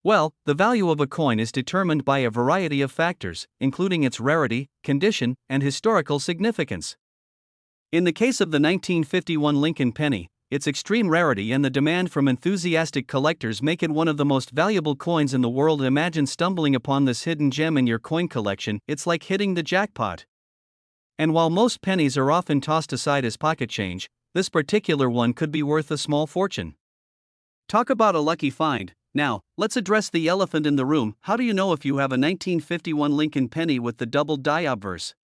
Well, the value of a coin is determined by a variety of factors, including its rarity, condition, and historical significance. In the case of the 1951 Lincoln penny, its extreme rarity and the demand from enthusiastic collectors make it one of the most valuable coins in the world. Imagine stumbling upon this hidden gem in your coin collection. It's like hitting the jackpot. And while most pennies are often tossed aside as pocket change, this particular one could be worth a small fortune. Talk about a lucky find. Now, let's address the elephant in the room. How do you know if you have a 1951 Lincoln penny with the doubled die obverse?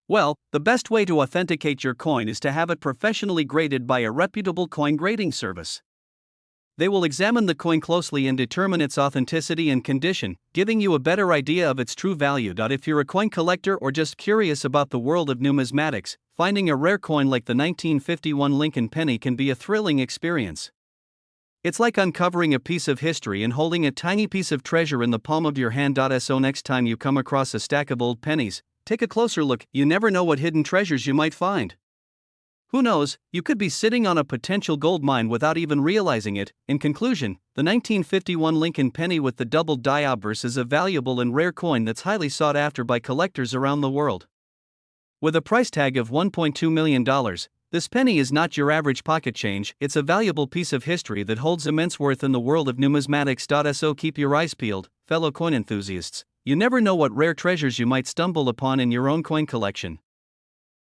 Well, the best way to authenticate your coin is to have it professionally graded by a reputable coin grading service. They will examine the coin closely and determine its authenticity and condition, giving you a better idea of its true value. If you're a coin collector or just curious about the world of numismatics, finding a rare coin like the 1951 Lincoln penny can be a thrilling experience. It's like uncovering a piece of history and holding a tiny piece of treasure in the palm of your hand. So next time you come across a stack of old pennies, take a closer look. You never know what hidden treasures you might find. Who knows, you could be sitting on a potential gold mine without even realizing it. In conclusion, the 1951 Lincoln penny with the doubled die obverse is a valuable and rare coin that's highly sought after by collectors around the world. With a price tag of $1.2 million, this penny is not your average pocket change. It's a valuable piece of history that holds immense worth in the world of numismatics. So keep your eyes peeled, fellow coin enthusiasts. You never know what rare treasures you might stumble upon in your own coin collection.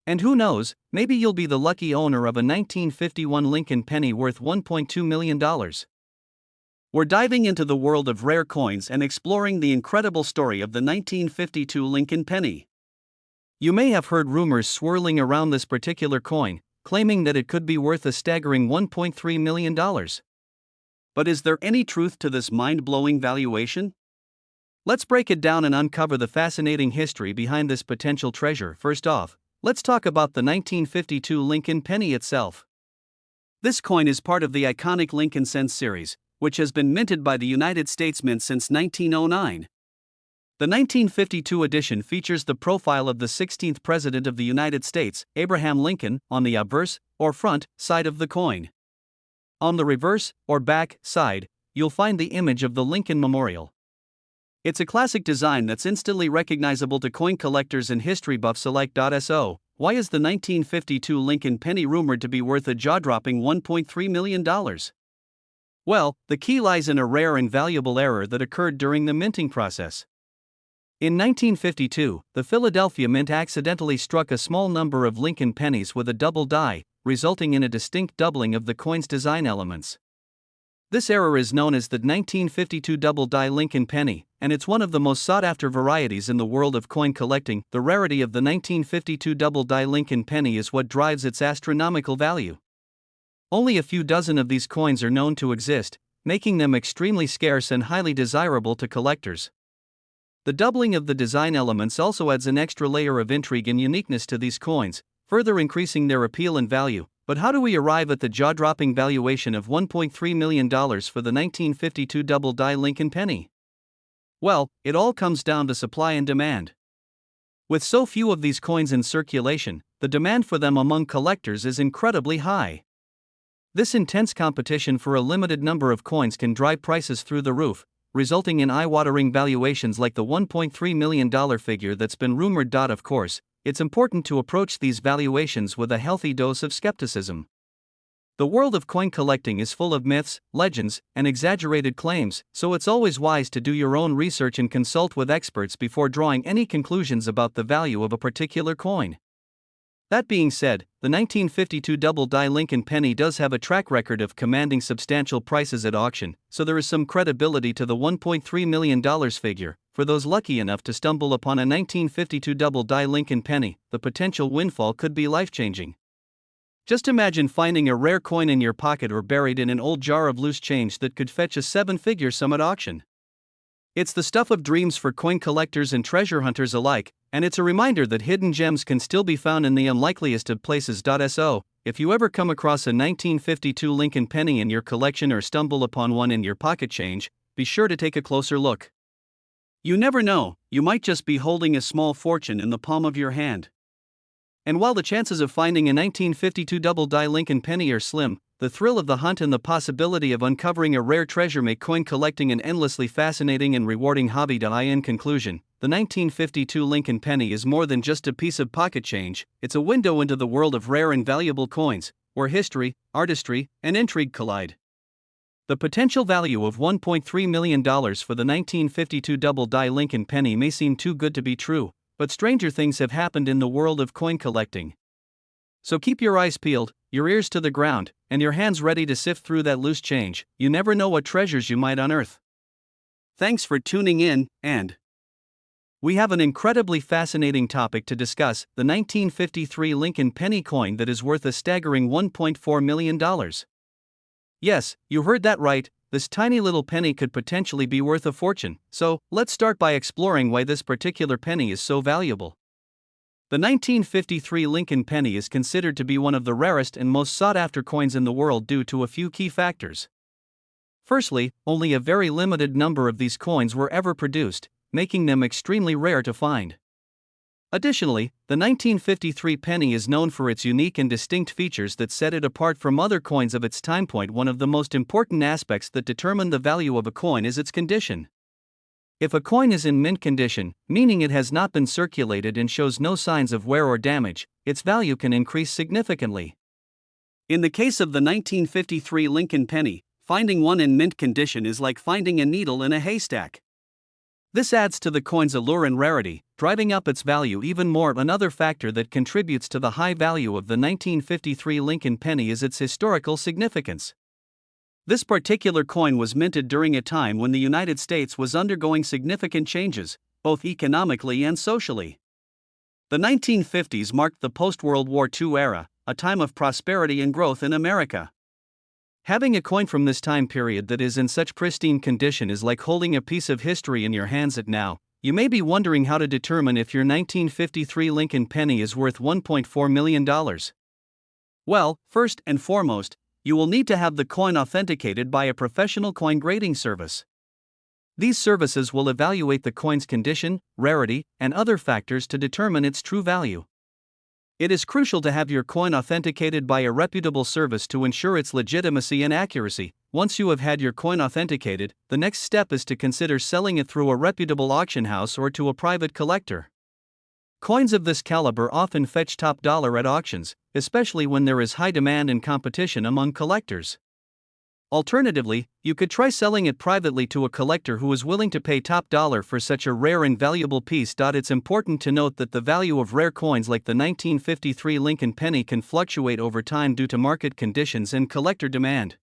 And who knows, maybe you'll be the lucky owner of a 1951 Lincoln penny worth $1.2 million. We're diving into the world of rare coins and exploring the incredible story of the 1952 Lincoln penny. You may have heard rumors swirling around this particular coin, claiming that it could be worth a staggering $1.3 million. But is there any truth to this mind-blowing valuation? Let's break it down and uncover the fascinating history behind this potential treasure. First off, let's talk about the 1952 Lincoln penny itself. This coin is part of the iconic Lincoln cents series, which has been minted by the United States Mint since 1909. The 1952 edition features the profile of the 16th President of the United States, Abraham Lincoln, on the obverse, or front, side of the coin. On the reverse, or back, side, you'll find the image of the Lincoln Memorial. It's a classic design that's instantly recognizable to coin collectors and history buffs alike. So, why is the 1952 Lincoln penny rumored to be worth a jaw-dropping $1.3 million? Well, the key lies in a rare and valuable error that occurred during the minting process. In 1952, the Philadelphia Mint accidentally struck a small number of Lincoln pennies with a double die, resulting in a distinct doubling of the coin's design elements. This error is known as the 1952 double die Lincoln penny, and it's one of the most sought-after varieties in the world of coin collecting. The rarity of the 1952 double die Lincoln penny is what drives its astronomical value. Only a few dozen of these coins are known to exist, making them extremely scarce and highly desirable to collectors. The doubling of the design elements also adds an extra layer of intrigue and uniqueness to these coins, further increasing their appeal and value. But how do we arrive at the jaw-dropping valuation of $1.3 million for the 1952 double-die Lincoln penny? Well, it all comes down to supply and demand. With so few of these coins in circulation, the demand for them among collectors is incredibly high. This intense competition for a limited number of coins can drive prices through the roof, resulting in eye-watering valuations like the $1.3 million figure that's been rumored. Of course, it's important to approach these valuations with a healthy dose of skepticism. The world of coin collecting is full of myths, legends, and exaggerated claims, so it's always wise to do your own research and consult with experts before drawing any conclusions about the value of a particular coin. That being said, the 1952 double-die Lincoln penny does have a track record of commanding substantial prices at auction, so there is some credibility to the $1.3 million figure. For those lucky enough to stumble upon a 1952 double-die Lincoln penny, the potential windfall could be life-changing. Just imagine finding a rare coin in your pocket or buried in an old jar of loose change that could fetch a seven-figure sum at auction. It's the stuff of dreams for coin collectors and treasure hunters alike, and it's a reminder that hidden gems can still be found in the unlikeliest of places. So, if you ever come across a 1952 Lincoln penny in your collection or stumble upon one in your pocket change, be sure to take a closer look. You never know, you might just be holding a small fortune in the palm of your hand. And while the chances of finding a 1952 double-die Lincoln penny are slim, the thrill of the hunt and the possibility of uncovering a rare treasure make coin collecting an endlessly fascinating and rewarding hobby. In conclusion, the 1952 Lincoln penny is more than just a piece of pocket change, it's a window into the world of rare and valuable coins, where history, artistry, and intrigue collide. The potential value of $1.3 million for the 1952 double-die Lincoln penny may seem too good to be true, but stranger things have happened in the world of coin collecting. So keep your eyes peeled, your ears to the ground, and your hands ready to sift through that loose change. You never know what treasures you might unearth. Thanks for tuning in, and we have an incredibly fascinating topic to discuss: the 1953 Lincoln penny coin that is worth a staggering $1.4 million. Yes, you heard that right, this tiny little penny could potentially be worth a fortune, so let's start by exploring why this particular penny is so valuable. The 1953 Lincoln penny is considered to be one of the rarest and most sought-after coins in the world due to a few key factors. Firstly, only a very limited number of these coins were ever produced, making them extremely rare to find. Additionally, the 1953 penny is known for its unique and distinct features that set it apart from other coins of its time. One of the most important aspects that determine the value of a coin is its condition. If a coin is in mint condition, meaning it has not been circulated and shows no signs of wear or damage, its value can increase significantly. In the case of the 1953 Lincoln penny, finding one in mint condition is like finding a needle in a haystack. This adds to the coin's allure and rarity, driving up its value even more. Another factor that contributes to the high value of the 1953 Lincoln penny is its historical significance. This particular coin was minted during a time when the United States was undergoing significant changes, both economically and socially. The 1950s marked the post-World War II era, a time of prosperity and growth in America. Having a coin from this time period that is in such pristine condition is like holding a piece of history in your hands. Now, you may be wondering how to determine if your 1953 Lincoln penny is worth $1.4 million. Well, first and foremost, you will need to have the coin authenticated by a professional coin grading service. These services will evaluate the coin's condition, rarity, and other factors to determine its true value. It is crucial to have your coin authenticated by a reputable service to ensure its legitimacy and accuracy. Once you have had your coin authenticated, the next step is to consider selling it through a reputable auction house or to a private collector. Coins of this caliber often fetch top dollar at auctions, especially when there is high demand and competition among collectors. Alternatively, you could try selling it privately to a collector who is willing to pay top dollar for such a rare and valuable piece. It's important to note that the value of rare coins like the 1953 Lincoln penny can fluctuate over time due to market conditions and collector demand.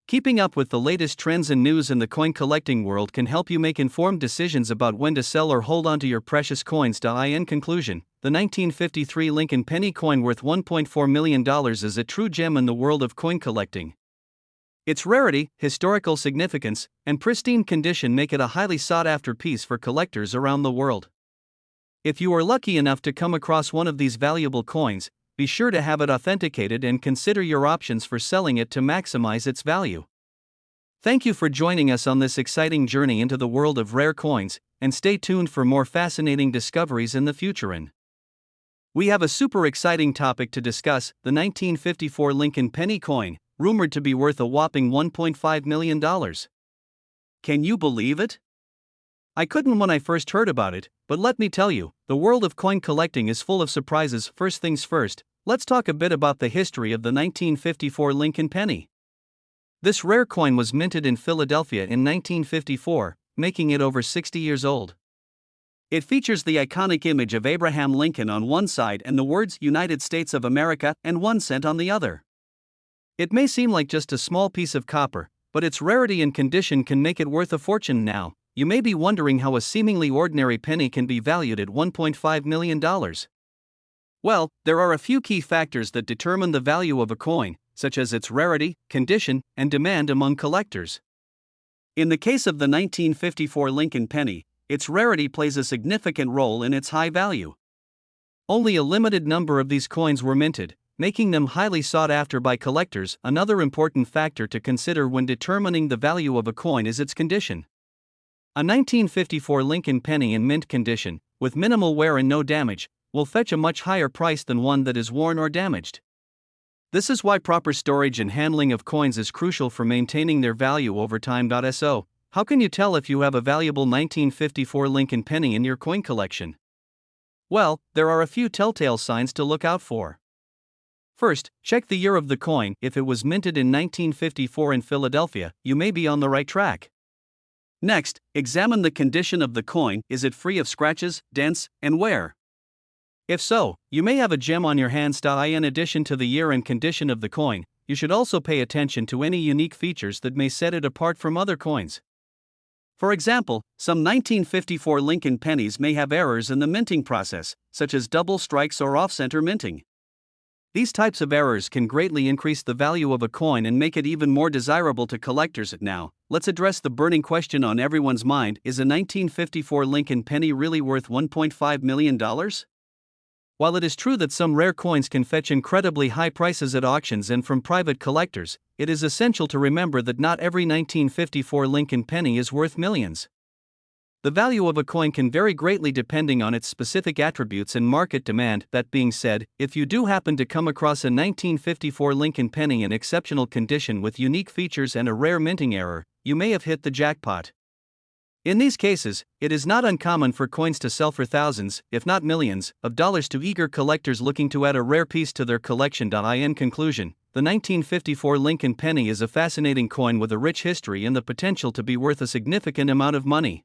Keeping up with the latest trends and news in the coin collecting world can help you make informed decisions about when to sell or hold onto your precious coins. In conclusion, the the 1953 Lincoln penny coin worth $1.4 million is a true gem in the world of coin collecting. Its rarity, historical significance, and pristine condition make it a highly sought-after piece for collectors around the world. If you are lucky enough to come across one of these valuable coins, be sure to have it authenticated and consider your options for selling it to maximize its value. Thank you for joining us on this exciting journey into the world of rare coins, and stay tuned for more fascinating discoveries in the future. We have a super exciting topic to discuss: the 1954 Lincoln penny coin, rumored to be worth a whopping $1.5 million. Can you believe it? I couldn't when I first heard about it, but let me tell you, the world of coin collecting is full of surprises. First things first, let's talk a bit about the history of the 1954 Lincoln penny. This rare coin was minted in Philadelphia in 1954, making it over 60 years old. It features the iconic image of Abraham Lincoln on one side and the words United States of America and 1 cent on the other. It may seem like just a small piece of copper, but its rarity and condition can make it worth a fortune. Now, you may be wondering how a seemingly ordinary penny can be valued at $1.5 million. Well, there are a few key factors that determine the value of a coin, such as its rarity, condition, and demand among collectors. In the case of the 1954 Lincoln penny, its rarity plays a significant role in its high value. Only a limited number of these coins were minted, making them highly sought after by collectors. Another important factor to consider when determining the value of a coin is its condition. A 1954 Lincoln penny in mint condition, with minimal wear and no damage, will fetch a much higher price than one that is worn or damaged. This is why proper storage and handling of coins is crucial for maintaining their value over time. So, how can you tell if you have a valuable 1954 Lincoln penny in your coin collection? Well, there are a few telltale signs to look out for. First, check the year of the coin. If it was minted in 1954 in Philadelphia, you may be on the right track. Next, examine the condition of the coin. Is it free of scratches, dents, and wear? If so, you may have a gem on your hands. In addition to the year and condition of the coin, you should also pay attention to any unique features that may set it apart from other coins. For example, some 1954 Lincoln pennies may have errors in the minting process, such as double strikes or off-center minting. These types of errors can greatly increase the value of a coin and make it even more desirable to collectors. Now, let's address the burning question on everyone's mind: is a 1954 Lincoln penny really worth $1.5 million? While it is true that some rare coins can fetch incredibly high prices at auctions and from private collectors, it is essential to remember that not every 1954 Lincoln penny is worth millions. The value of a coin can vary greatly depending on its specific attributes and market demand. That being said, if you do happen to come across a 1954 Lincoln penny in exceptional condition with unique features and a rare minting error, you may have hit the jackpot. In these cases, it is not uncommon for coins to sell for thousands, if not millions, of dollars to eager collectors looking to add a rare piece to their collection. In conclusion, the 1954 Lincoln penny is a fascinating coin with a rich history and the potential to be worth a significant amount of money.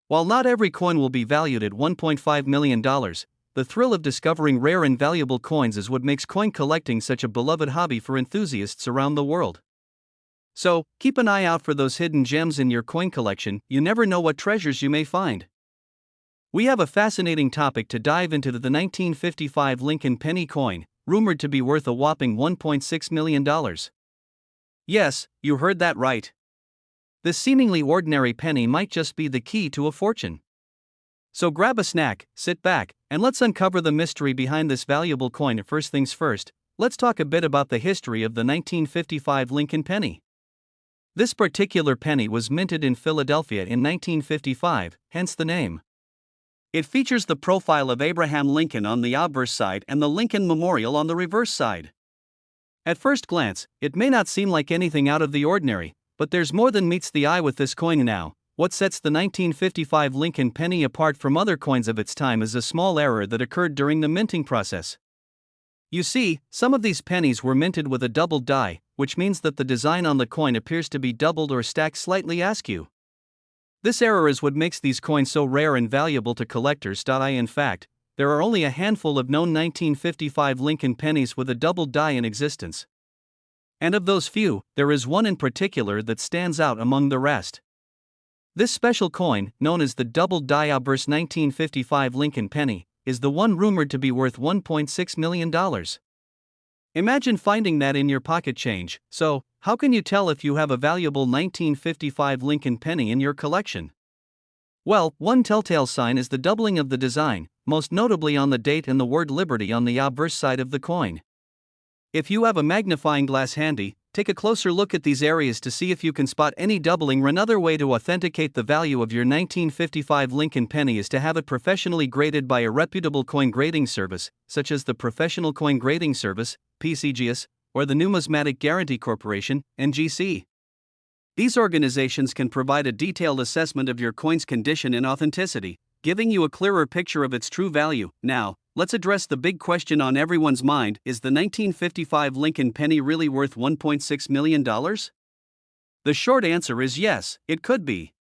While not every coin will be valued at $1.5 million, the thrill of discovering rare and valuable coins is what makes coin collecting such a beloved hobby for enthusiasts around the world. So, keep an eye out for those hidden gems in your coin collection. You never know what treasures you may find. We have a fascinating topic to dive into: the 1955 Lincoln penny coin, rumored to be worth a whopping $1.6 million. Yes, you heard that right. This seemingly ordinary penny might just be the key to a fortune. So grab a snack, sit back, and let's uncover the mystery behind this valuable coin. First things first, let's talk a bit about the history of the 1955 Lincoln penny. This particular penny was minted in Philadelphia in 1955, hence the name. It features the profile of Abraham Lincoln on the obverse side and the Lincoln Memorial on the reverse side. At first glance, it may not seem like anything out of the ordinary, but there's more than meets the eye with this coin. Now, what sets the 1955 Lincoln penny apart from other coins of its time is a small error that occurred during the minting process. You see, some of these pennies were minted with a doubled die, which means that the design on the coin appears to be doubled or stacked slightly askew. This error is what makes these coins so rare and valuable to collectors. In fact, there are only a handful of known 1955 Lincoln pennies with a doubled die in existence. And of those few, there is one in particular that stands out among the rest. This special coin, known as the doubled die obverse 1955 Lincoln penny, is the one rumored to be worth $1.6 million. Imagine finding that in your pocket change. So, how can you tell if you have a valuable 1955 Lincoln penny in your collection? Well, one telltale sign is the doubling of the design, most notably on the date and the word Liberty on the obverse side of the coin. If you have a magnifying glass handy, take a closer look at these areas to see if you can spot any doubling. Another way to authenticate the value of your 1955 Lincoln penny is to have it professionally graded by a reputable coin grading service, such as the Professional Coin Grading Service, PCGS, or the Numismatic Guarantee Corporation, NGC. These organizations can provide a detailed assessment of your coin's condition and authenticity, giving you a clearer picture of its true value. Now, let's address the big question on everyone's mind: is the 1955 Lincoln penny really worth $1.6 million? The short answer is yes, it could be.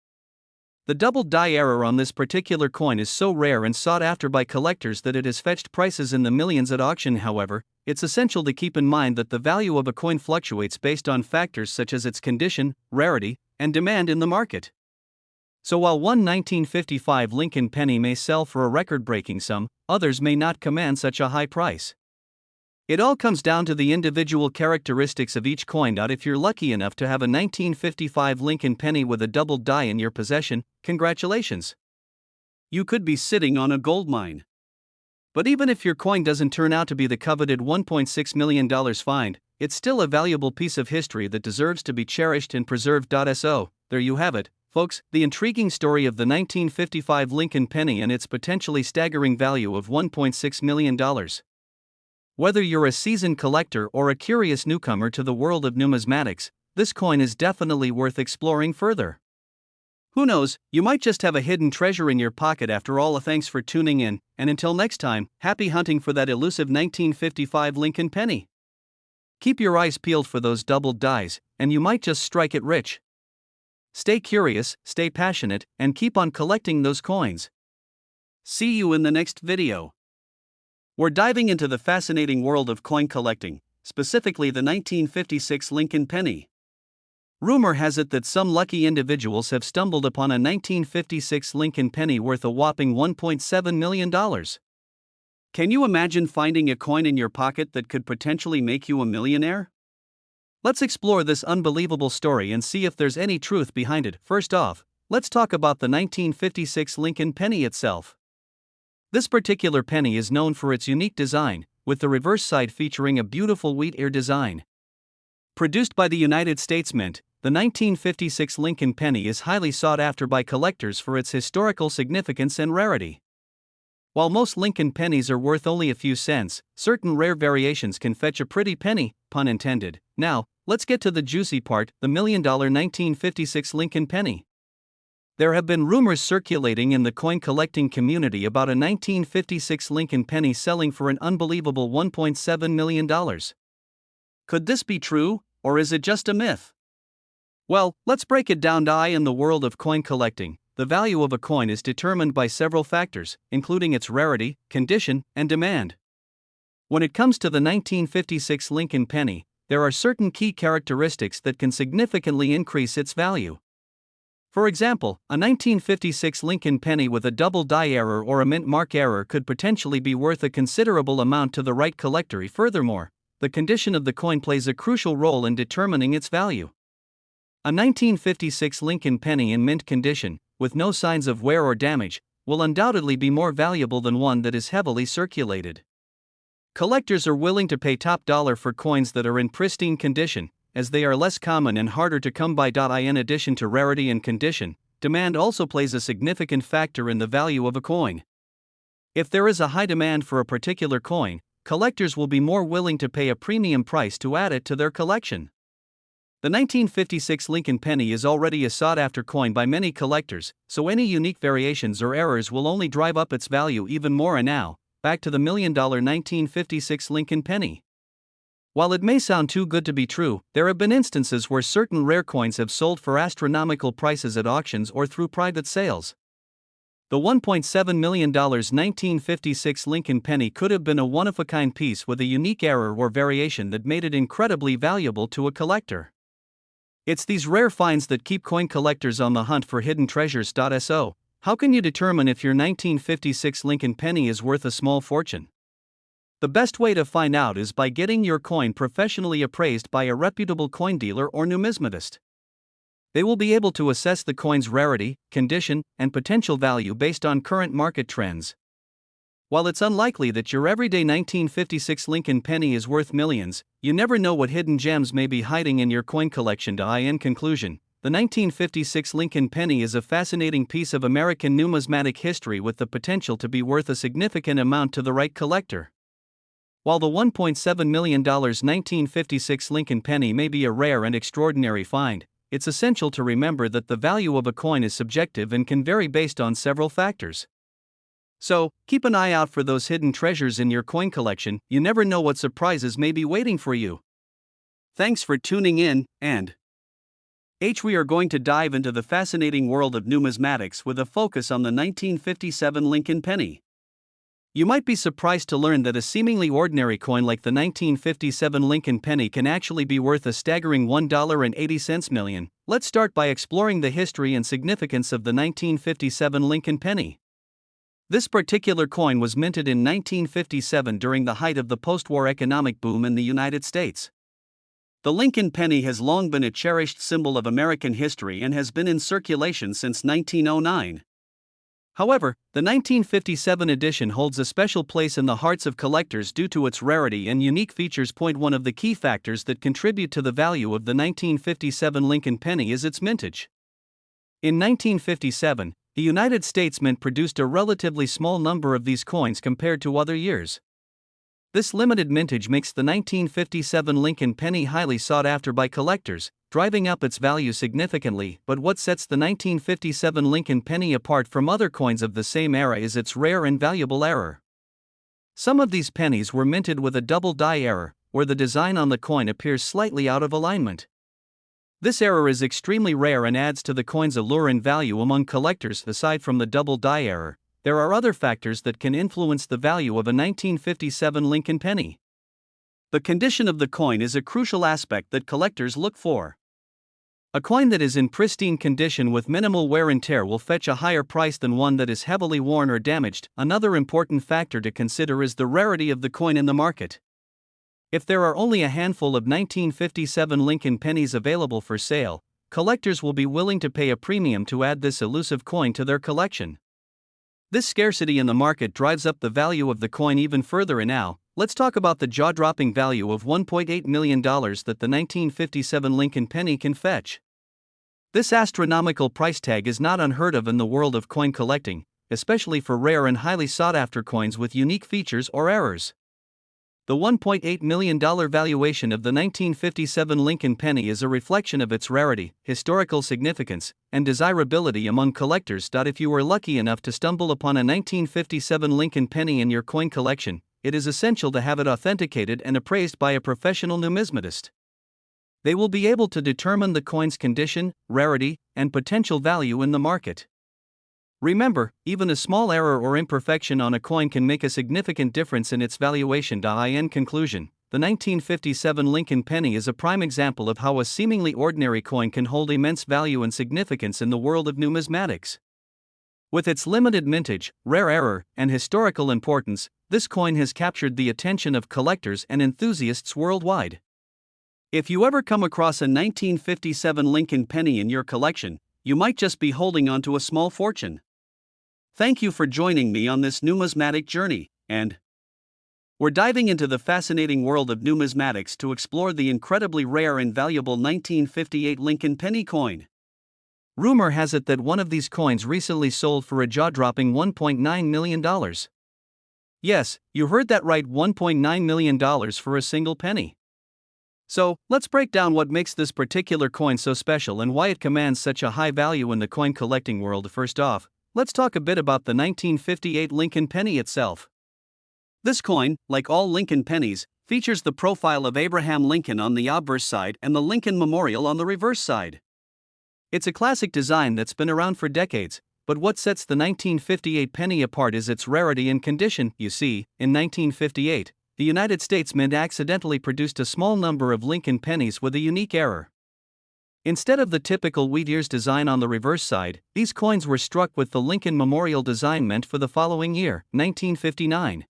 The double die error on this particular coin is so rare and sought after by collectors that it has fetched prices in the millions at auction. However, it's essential to keep in mind that the value of a coin fluctuates based on factors such as its condition, rarity, and demand in the market. So while one 1955 Lincoln penny may sell for a record-breaking sum, others may not command such a high price. It all comes down to the individual characteristics of each coin. If you're lucky enough to have a 1955 Lincoln penny with a double die in your possession, congratulations. You could be sitting on a gold mine. But even if your coin doesn't turn out to be the coveted $1.6 million find, it's still a valuable piece of history that deserves to be cherished and preserved. So, there you have it, folks, the intriguing story of the 1955 Lincoln penny and its potentially staggering value of $1.6 million. Whether you're a seasoned collector or a curious newcomer to the world of numismatics, this coin is definitely worth exploring further. Who knows, you might just have a hidden treasure in your pocket after all. Thanks for tuning in, and until next time, happy hunting for that elusive 1955 Lincoln penny. Keep your eyes peeled for those doubled dies, and you might just strike it rich. Stay curious, stay passionate, and keep on collecting those coins. See you in the next video. We're diving into the fascinating world of coin collecting, specifically the 1956 Lincoln penny. Rumor has it that some lucky individuals have stumbled upon a 1956 Lincoln penny worth a whopping $1.7 million. Can you imagine finding a coin in your pocket that could potentially make you a millionaire? Let's explore this unbelievable story and see if there's any truth behind it. First off, let's talk about the 1956 Lincoln penny itself. This particular penny is known for its unique design, with the reverse side featuring a beautiful wheat ear design. Produced by the United States Mint, the 1956 Lincoln penny is highly sought after by collectors for its historical significance and rarity. While most Lincoln pennies are worth only a few cents, certain rare variations can fetch a pretty penny, pun intended. Now, let's get to the juicy part, the $1 million 1956 Lincoln penny. There have been rumors circulating in the coin collecting community about a 1956 Lincoln penny selling for an unbelievable $1.7 million. Could this be true, or is it just a myth? Well, let's break it down. In the world of coin collecting, the value of a coin is determined by several factors, including its rarity, condition, and demand. When it comes to the 1956 Lincoln penny, there are certain key characteristics that can significantly increase its value. For example, a 1956 Lincoln penny with a double die error or a mint mark error could potentially be worth a considerable amount to the right collector. Furthermore, the condition of the coin plays a crucial role in determining its value. A 1956 Lincoln penny in mint condition, with no signs of wear or damage, will undoubtedly be more valuable than one that is heavily circulated. Collectors are willing to pay top dollar for coins that are in pristine condition, as they are less common and harder to come by. In addition to rarity and condition, demand also plays a significant factor in the value of a coin. If there is a high demand for a particular coin, collectors will be more willing to pay a premium price to add it to their collection. The 1956 Lincoln penny is already a sought-after coin by many collectors, so any unique variations or errors will only drive up its value even more. And now, back to the $1 million 1956 Lincoln penny. While it may sound too good to be true, there have been instances where certain rare coins have sold for astronomical prices at auctions or through private sales. The $1.7 million 1956 Lincoln penny could have been a one-of-a-kind piece with a unique error or variation that made it incredibly valuable to a collector. It's these rare finds that keep coin collectors on the hunt for hidden treasures. So, How can you determine if your 1956 Lincoln penny is worth a small fortune? The best way to find out is by getting your coin professionally appraised by a reputable coin dealer or numismatist. They will be able to assess the coin's rarity, condition, and potential value based on current market trends. While it's unlikely that your everyday 1956 Lincoln penny is worth millions, you never know what hidden gems may be hiding in your coin collection. In conclusion, the 1956 Lincoln penny is a fascinating piece of American numismatic history with the potential to be worth a significant amount to the right collector. While the $1.7 million 1956 Lincoln penny may be a rare and extraordinary find, it's essential to remember that the value of a coin is subjective and can vary based on several factors. So, keep an eye out for those hidden treasures in your coin collection. You never know what surprises may be waiting for you. Thanks for tuning in, and we are going to dive into the fascinating world of numismatics with a focus on the 1957 Lincoln penny. You might be surprised to learn that a seemingly ordinary coin like the 1957 Lincoln penny can actually be worth a staggering $1.80 million. Let's start by exploring the history and significance of the 1957 Lincoln penny. This particular coin was minted in 1957 during the height of the post-war economic boom in the United States. The Lincoln penny has long been a cherished symbol of American history and has been in circulation since 1909. However, the 1957 edition holds a special place in the hearts of collectors due to its rarity and unique features. One of the key factors that contribute to the value of the 1957 Lincoln penny is its mintage. In 1957, the United States Mint produced a relatively small number of these coins compared to other years. This limited mintage makes the 1957 Lincoln penny highly sought after by collectors, driving up its value significantly. But what sets the 1957 Lincoln penny apart from other coins of the same era is its rare and valuable error. Some of these pennies were minted with a double die error, where the design on the coin appears slightly out of alignment. This error is extremely rare and adds to the coin's allure and value among collectors. Aside from the double die error, there are other factors that can influence the value of a 1957 Lincoln penny. The condition of the coin is a crucial aspect that collectors look for. A coin that is in pristine condition with minimal wear and tear will fetch a higher price than one that is heavily worn or damaged. Another important factor to consider is the rarity of the coin in the market. If there are only a handful of 1957 Lincoln pennies available for sale, collectors will be willing to pay a premium to add this elusive coin to their collection. This scarcity in the market drives up the value of the coin even further. And now, let's talk about the jaw-dropping value of $1.8 million that the 1957 Lincoln penny can fetch. This astronomical price tag is not unheard of in the world of coin collecting, especially for rare and highly sought-after coins with unique features or errors. The $1.8 million valuation of the 1957 Lincoln penny is a reflection of its rarity, historical significance, and desirability among collectors. If you were lucky enough to stumble upon a 1957 Lincoln penny in your coin collection, it is essential to have it authenticated and appraised by a professional numismatist. They will be able to determine the coin's condition, rarity, and potential value in the market. Remember, even a small error or imperfection on a coin can make a significant difference in its valuation. In conclusion, the 1957 Lincoln penny is a prime example of how a seemingly ordinary coin can hold immense value and significance in the world of numismatics. With its limited mintage, rare error, and historical importance, this coin has captured the attention of collectors and enthusiasts worldwide. If you ever come across a 1957 Lincoln penny in your collection, you might just be holding on to a small fortune. Thank you for joining me on this numismatic journey, and we're diving into the fascinating world of numismatics to explore the incredibly rare and valuable 1958 Lincoln penny coin. Rumor has it that one of these coins recently sold for a jaw-dropping $1.9 million. Yes, you heard that right, $1.9 million for a single penny. So, let's break down what makes this particular coin so special and why it commands such a high value in the coin collecting world. First off, let's talk a bit about the 1958 Lincoln penny itself. This coin, like all Lincoln pennies, features the profile of Abraham Lincoln on the obverse side and the Lincoln Memorial on the reverse side. It's a classic design that's been around for decades, but what sets the 1958 penny apart is its rarity and condition. You see, in 1958, the United States Mint accidentally produced a small number of Lincoln pennies with a unique error. Instead of the typical wheat ears design on the reverse side, these coins were struck with the Lincoln Memorial design meant for the following year, 1959.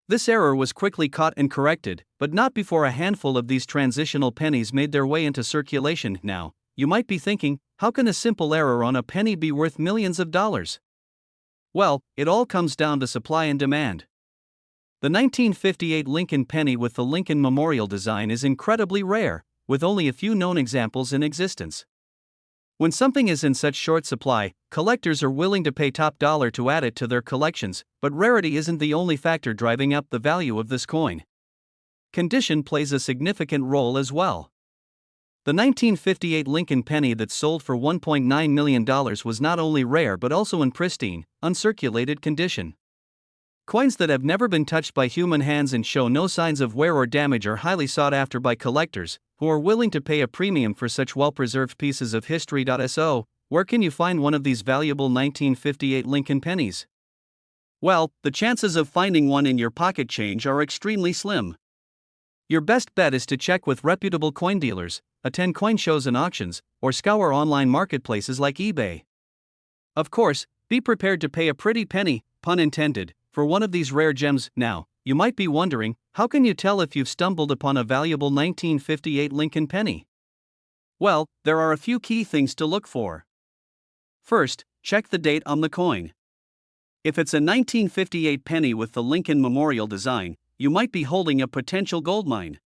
This error was quickly caught and corrected, but not before a handful of these transitional pennies made their way into circulation. Now, you might be thinking, how can a simple error on a penny be worth millions of dollars? Well, it all comes down to supply and demand. The 1958 Lincoln penny with the Lincoln Memorial design is incredibly rare, with only a few known examples in existence. When something is in such short supply, collectors are willing to pay top dollar to add it to their collections, but rarity isn't the only factor driving up the value of this coin. Condition plays a significant role as well. The 1958 Lincoln penny that sold for $1.9 million was not only rare but also in pristine, uncirculated condition. Coins that have never been touched by human hands and show no signs of wear or damage are highly sought after by collectors, who are willing to pay a premium for such well-preserved pieces of history. So, where can you find one of these valuable 1958 Lincoln pennies? Well, the chances of finding one in your pocket change are extremely slim. Your best bet is to check with reputable coin dealers, attend coin shows and auctions, or scour online marketplaces like eBay. Of course, be prepared to pay a pretty penny, pun intended, for one of these rare gems. Now, you might be wondering, how can you tell if you've stumbled upon a valuable 1958 Lincoln penny? Well, there are a few key things to look for. First, check the date on the coin. If it's a 1958 penny with the Lincoln Memorial design, you might be holding a potential goldmine.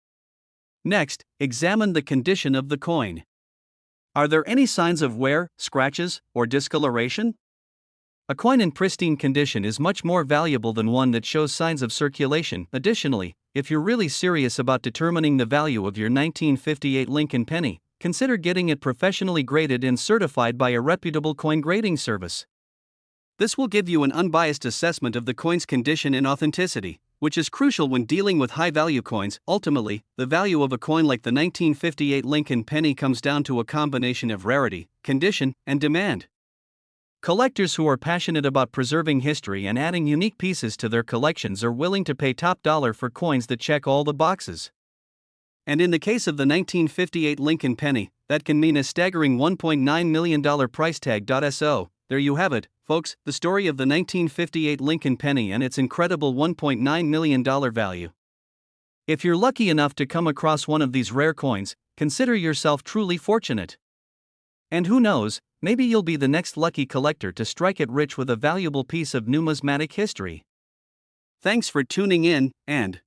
Next, examine the condition of the coin. Are there any signs of wear, scratches, or discoloration? A coin in pristine condition is much more valuable than one that shows signs of circulation. Additionally, if you're really serious about determining the value of your 1958 Lincoln penny, consider getting it professionally graded and certified by a reputable coin grading service. This will give you an unbiased assessment of the coin's condition and authenticity, which is crucial when dealing with high-value coins. Ultimately, the value of a coin like the 1958 Lincoln penny comes down to a combination of rarity, condition, and demand. Collectors who are passionate about preserving history and adding unique pieces to their collections are willing to pay top dollar for coins that check all the boxes. And in the case of the 1958 Lincoln penny, that can mean a staggering $1.9 million price tag. So, there you have it, folks, the story of the 1958 Lincoln penny and its incredible $1.9 million value. If you're lucky enough to come across one of these rare coins, consider yourself truly fortunate. And who knows, maybe you'll be the next lucky collector to strike it rich with a valuable piece of numismatic history. Thanks for tuning in, and